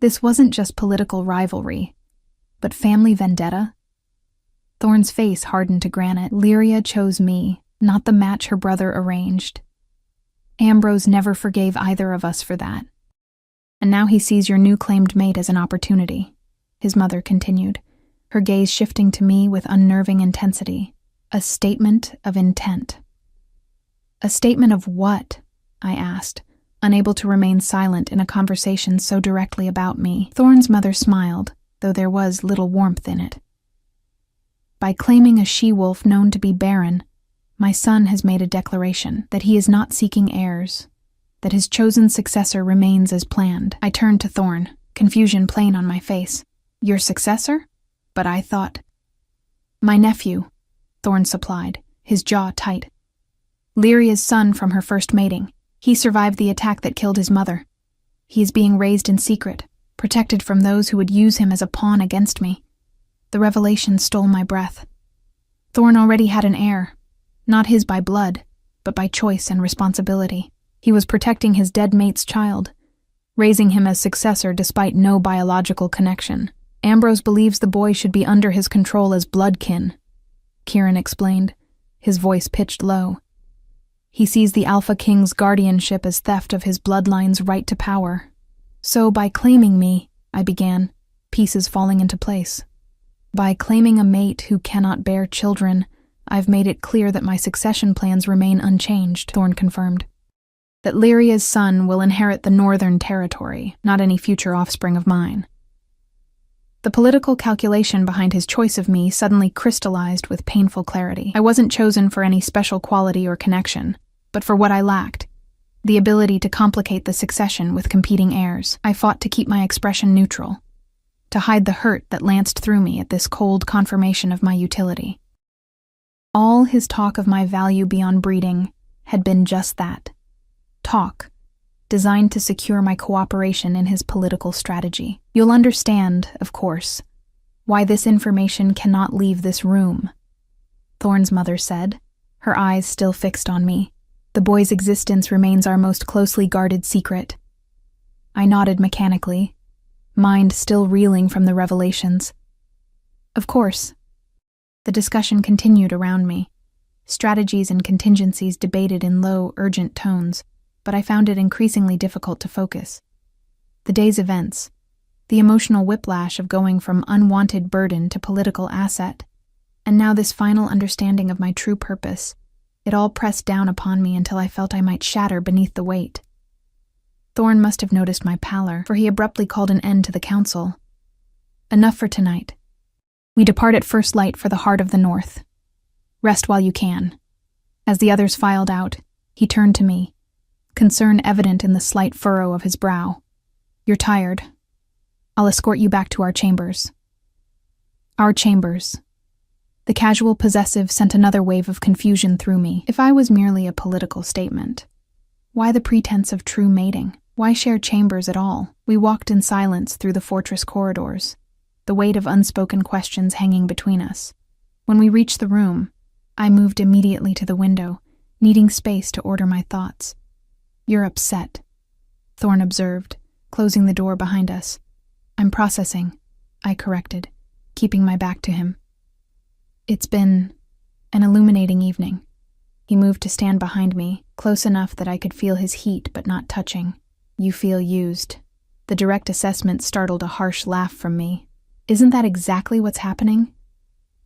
Speaker 1: This wasn't just political rivalry, but family vendetta? Thorn's face hardened to granite. Lyria chose me, not the match her brother arranged. Ambrose never forgave either of us for that. "And now he sees your new claimed mate as an opportunity," his mother continued, her gaze shifting to me with unnerving intensity. "A statement of intent." "A statement of what?" I asked, unable to remain silent in a conversation so directly about me. Thorn's mother smiled, though there was little warmth in it. "By claiming a she-wolf known to be barren, my son has made a declaration that he is not seeking heirs. that his chosen successor remains as planned. I turned to Thorn, confusion plain on my face. Your successor? But I thought... My nephew, Thorn supplied, his jaw tight. Lyria's son from her first mating. He survived the attack that killed his mother. He is being raised in secret, protected from those who would use him as a pawn against me. The revelation stole my breath. Thorn already had an heir, not his by blood, but by choice and responsibility. He was protecting his dead mate's child, raising him as successor despite no biological connection. Ambrose believes the boy should be under his control as bloodkin, Kieran explained, his voice pitched low. He sees the Alpha King's guardianship as theft of his bloodline's right to power. So by claiming me, I began, pieces falling into place. By claiming a mate who cannot bear children, I've made it clear that my succession plans remain unchanged, Thorn confirmed. That Lyria's son will inherit the Northern Territory, not any future offspring of mine. The political calculation behind his choice of me suddenly crystallized with painful clarity. I wasn't chosen for any special quality or connection, but for what I lacked, the ability to complicate the succession with competing heirs. I fought to keep my expression neutral, to hide the hurt that lanced through me at this cold confirmation of my utility. All his talk of my value beyond breeding had been just that. Talk, designed to secure my cooperation in his political strategy. You'll understand, of course, why this information cannot leave this room, Thorn's mother said, her eyes still fixed on me. The boy's existence remains our most closely guarded secret. I nodded mechanically, mind still reeling from the revelations. Of course. The discussion continued around me, strategies and contingencies debated in low, urgent tones, but I found it increasingly difficult to focus. The day's events, the emotional whiplash of going from unwanted burden to political asset, and now this final understanding of my true purpose, it all pressed down upon me until I felt I might shatter beneath the weight. Thorn must have noticed my pallor, for he abruptly called an end to the council. Enough for tonight. We depart at first light for the heart of the North. Rest while you can. As the others filed out, he turned to me, concern evident in the slight furrow of his brow. You're tired. I'll escort you back to our chambers. Our chambers. The casual possessive sent another wave of confusion through me. If I was merely a political statement, why the pretense of true mating? Why share chambers at all? We walked in silence through the fortress corridors, the weight of unspoken questions hanging between us. When we reached the room, I moved immediately to the window, needing space to order my thoughts. You're upset, Thorn observed, closing the door behind us. I'm processing, I corrected, keeping my back to him. It's been an illuminating evening. He moved to stand behind me, close enough that I could feel his heat but not touching. You feel used. The direct assessment startled a harsh laugh from me. Isn't that exactly what's happening?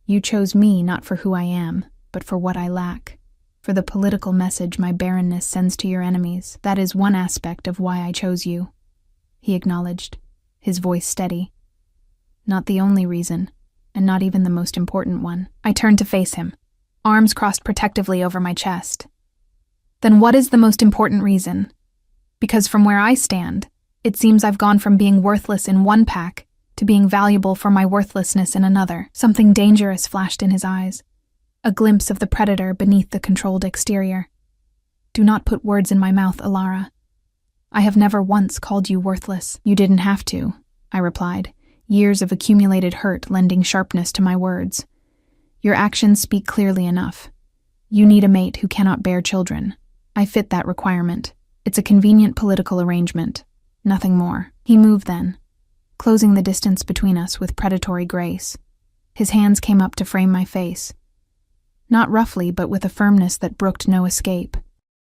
Speaker 1: You chose me not for who I am, but for what I lack. For the political message my barrenness sends to your enemies. That is one aspect of why I chose you, he acknowledged, his voice steady. Not the only reason, and not even the most important one. I turned to face him, arms crossed protectively over my chest. Then what is the most important reason? Because from where I stand, it seems I've gone from being worthless in one pack to being valuable for my worthlessness in another. Something dangerous flashed in his eyes, a glimpse of the predator beneath the controlled exterior. Do not put words in my mouth, Alara. I have never once called you worthless. You didn't have to, I replied, years of accumulated hurt lending sharpness to my words. Your actions speak clearly enough. You need a mate who cannot bear children. I fit that requirement. It's a convenient political arrangement. Nothing more. He moved then, closing the distance between us with predatory grace. His hands came up to frame my face. Not roughly, but with a firmness that brooked no escape.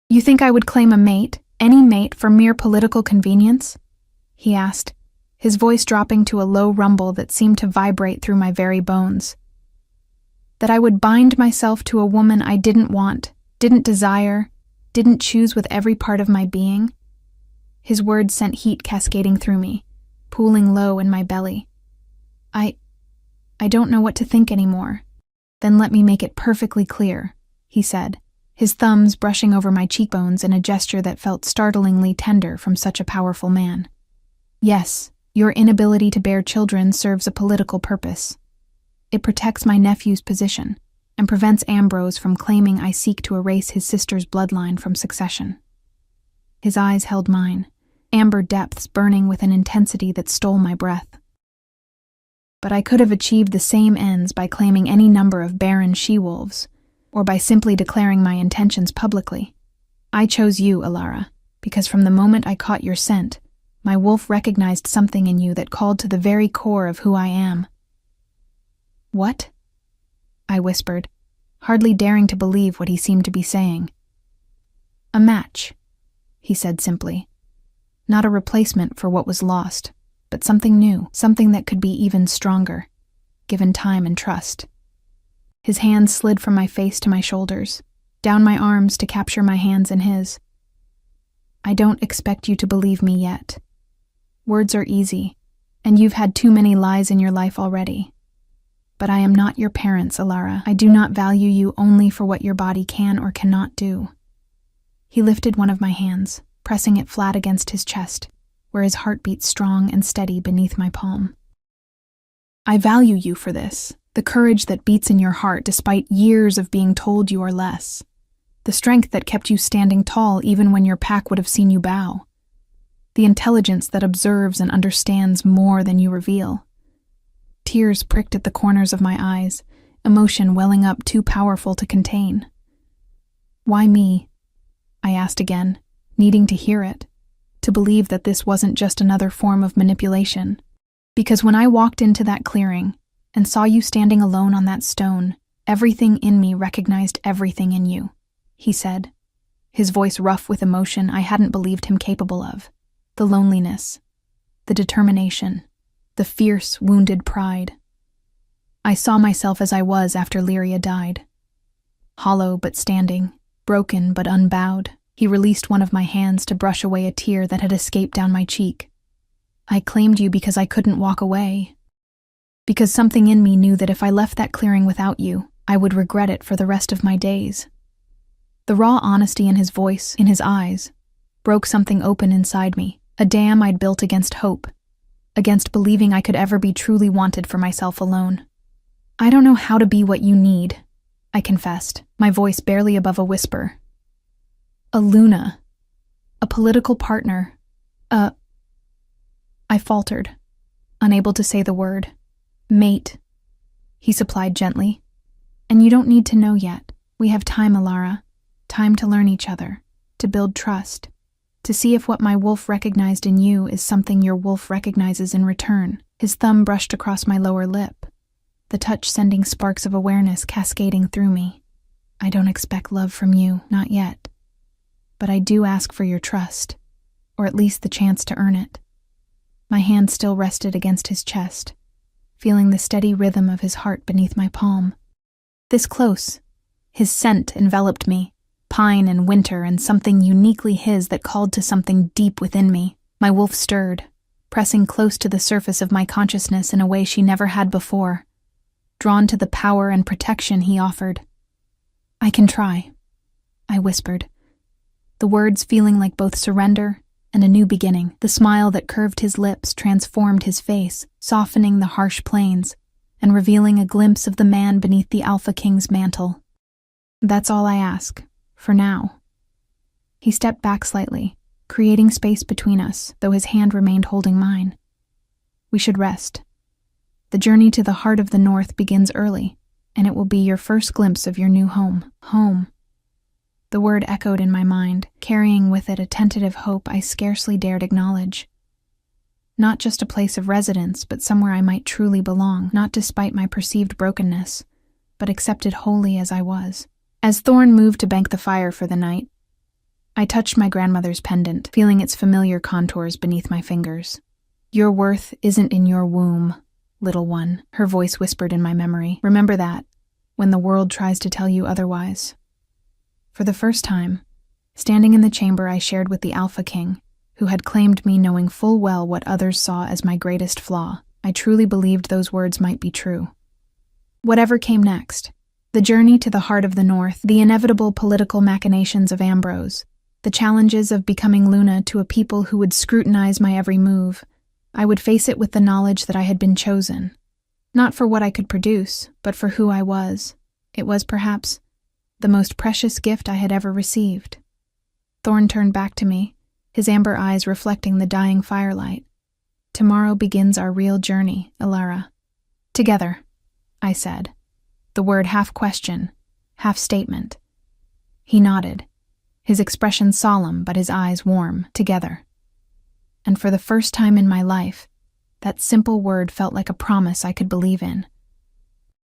Speaker 1: You think I would claim a mate, any mate, for mere political convenience? He asked, his voice dropping to a low rumble that seemed to vibrate through my very bones. That I would bind myself to a woman I didn't want, didn't desire, didn't choose with every part of my being? His words sent heat cascading through me, pooling low in my belly. I don't know what to think anymore. Then let me make it perfectly clear, he said, his thumbs brushing over my cheekbones in a gesture that felt startlingly tender from such a powerful man. Yes, your inability to bear children serves a political purpose. It protects my nephew's position and prevents Ambrose from claiming I seek to erase his sister's bloodline from succession. His eyes held mine, amber depths burning with an intensity that stole my breath. But I could have achieved the same ends by claiming any number of barren she-wolves, or by simply declaring my intentions publicly. I chose you, Alara, because from the moment I caught your scent, my wolf recognized something in you that called to the very core of who I am. What? I whispered, hardly daring to believe what he seemed to be saying. A match, he said simply. Not a replacement for what was lost, but something new, something that could be even stronger, given time and trust. His hands slid from my face to my shoulders, down my arms to capture my hands in his. I don't expect you to believe me yet. Words are easy, and you've had too many lies in your life already. But I am not your parents, Alara. I do not value you only for what your body can or cannot do. He lifted one of my hands, pressing it flat against his chest, where his heart beat strong and steady beneath my palm. I value you for this, the courage that beats in your heart despite years of being told you are less, the strength that kept you standing tall even when your pack would have seen you bow, the intelligence that observes and understands more than you reveal. Tears pricked at the corners of my eyes, emotion welling up too powerful to contain. Why me? I asked again, needing to hear it, to believe that this wasn't just another form of manipulation. Because when I walked into that clearing and saw you standing alone on that stone, everything in me recognized everything in you, he said, his voice rough with emotion I hadn't believed him capable of. The loneliness, the determination, the fierce, wounded pride. I saw myself as I was after Lyria died. Hollow but standing, broken but unbowed, he released one of my hands to brush away a tear that had escaped down my cheek. I claimed you because I couldn't walk away. Because something in me knew that if I left that clearing without you, I would regret it for the rest of my days. The raw honesty in his voice, in his eyes, broke something open inside me, a dam I'd built against hope, against believing I could ever be truly wanted for myself alone. I don't know how to be what you need, I confessed, my voice barely above a whisper. A Luna. A political partner. I faltered, unable to say the word. Mate, he supplied gently. And you don't need to know yet. We have time, Alara. Time to learn each other, to build trust, to see if what my wolf recognized in you is something your wolf recognizes in return. His thumb brushed across my lower lip, the touch sending sparks of awareness cascading through me. I don't expect love from you, not yet. But I do ask for your trust, or at least the chance to earn it. My hand still rested against his chest, feeling the steady rhythm of his heart beneath my palm. This close, his scent enveloped me, pine and winter and something uniquely his that called to something deep within me. My wolf stirred, pressing close to the surface of my consciousness in a way she never had before, drawn to the power and protection he offered. I can try, I whispered, the words feeling like both surrender and a new beginning. The smile that curved his lips transformed his face, softening the harsh planes and revealing a glimpse of the man beneath the Alpha King's mantle. That's all I ask, for now. He stepped back slightly, creating space between us, though his hand remained holding mine. We should rest. The journey to the heart of the North begins early, and it will be your first glimpse of your new home. Home. The word echoed in my mind, carrying with it a tentative hope I scarcely dared acknowledge. Not just a place of residence, but somewhere I might truly belong, not despite my perceived brokenness, but accepted wholly as I was. As Thorn moved to bank the fire for the night, I touched my grandmother's pendant, feeling its familiar contours beneath my fingers. Your worth isn't in your womb, little one, her voice whispered in my memory. Remember that, when the world tries to tell you otherwise. For the first time, standing in the chamber I shared with the Alpha King, who had claimed me knowing full well what others saw as my greatest flaw, I truly believed those words might be true. Whatever came next, The journey to the heart of the North, the inevitable political machinations of Ambrose, the challenges of becoming Luna to a people who would scrutinize my every move. I would face it with the knowledge that I had been chosen. Not for what I could produce, but for who I was. It was, perhaps, the most precious gift I had ever received. Thorn turned back to me, his amber eyes reflecting the dying firelight. Tomorrow begins our real journey, Ilara. Together, I said, the word half question, half statement. He nodded, his expression solemn but his eyes warm. Together. And for the first time in my life, that simple word felt like a promise I could believe in.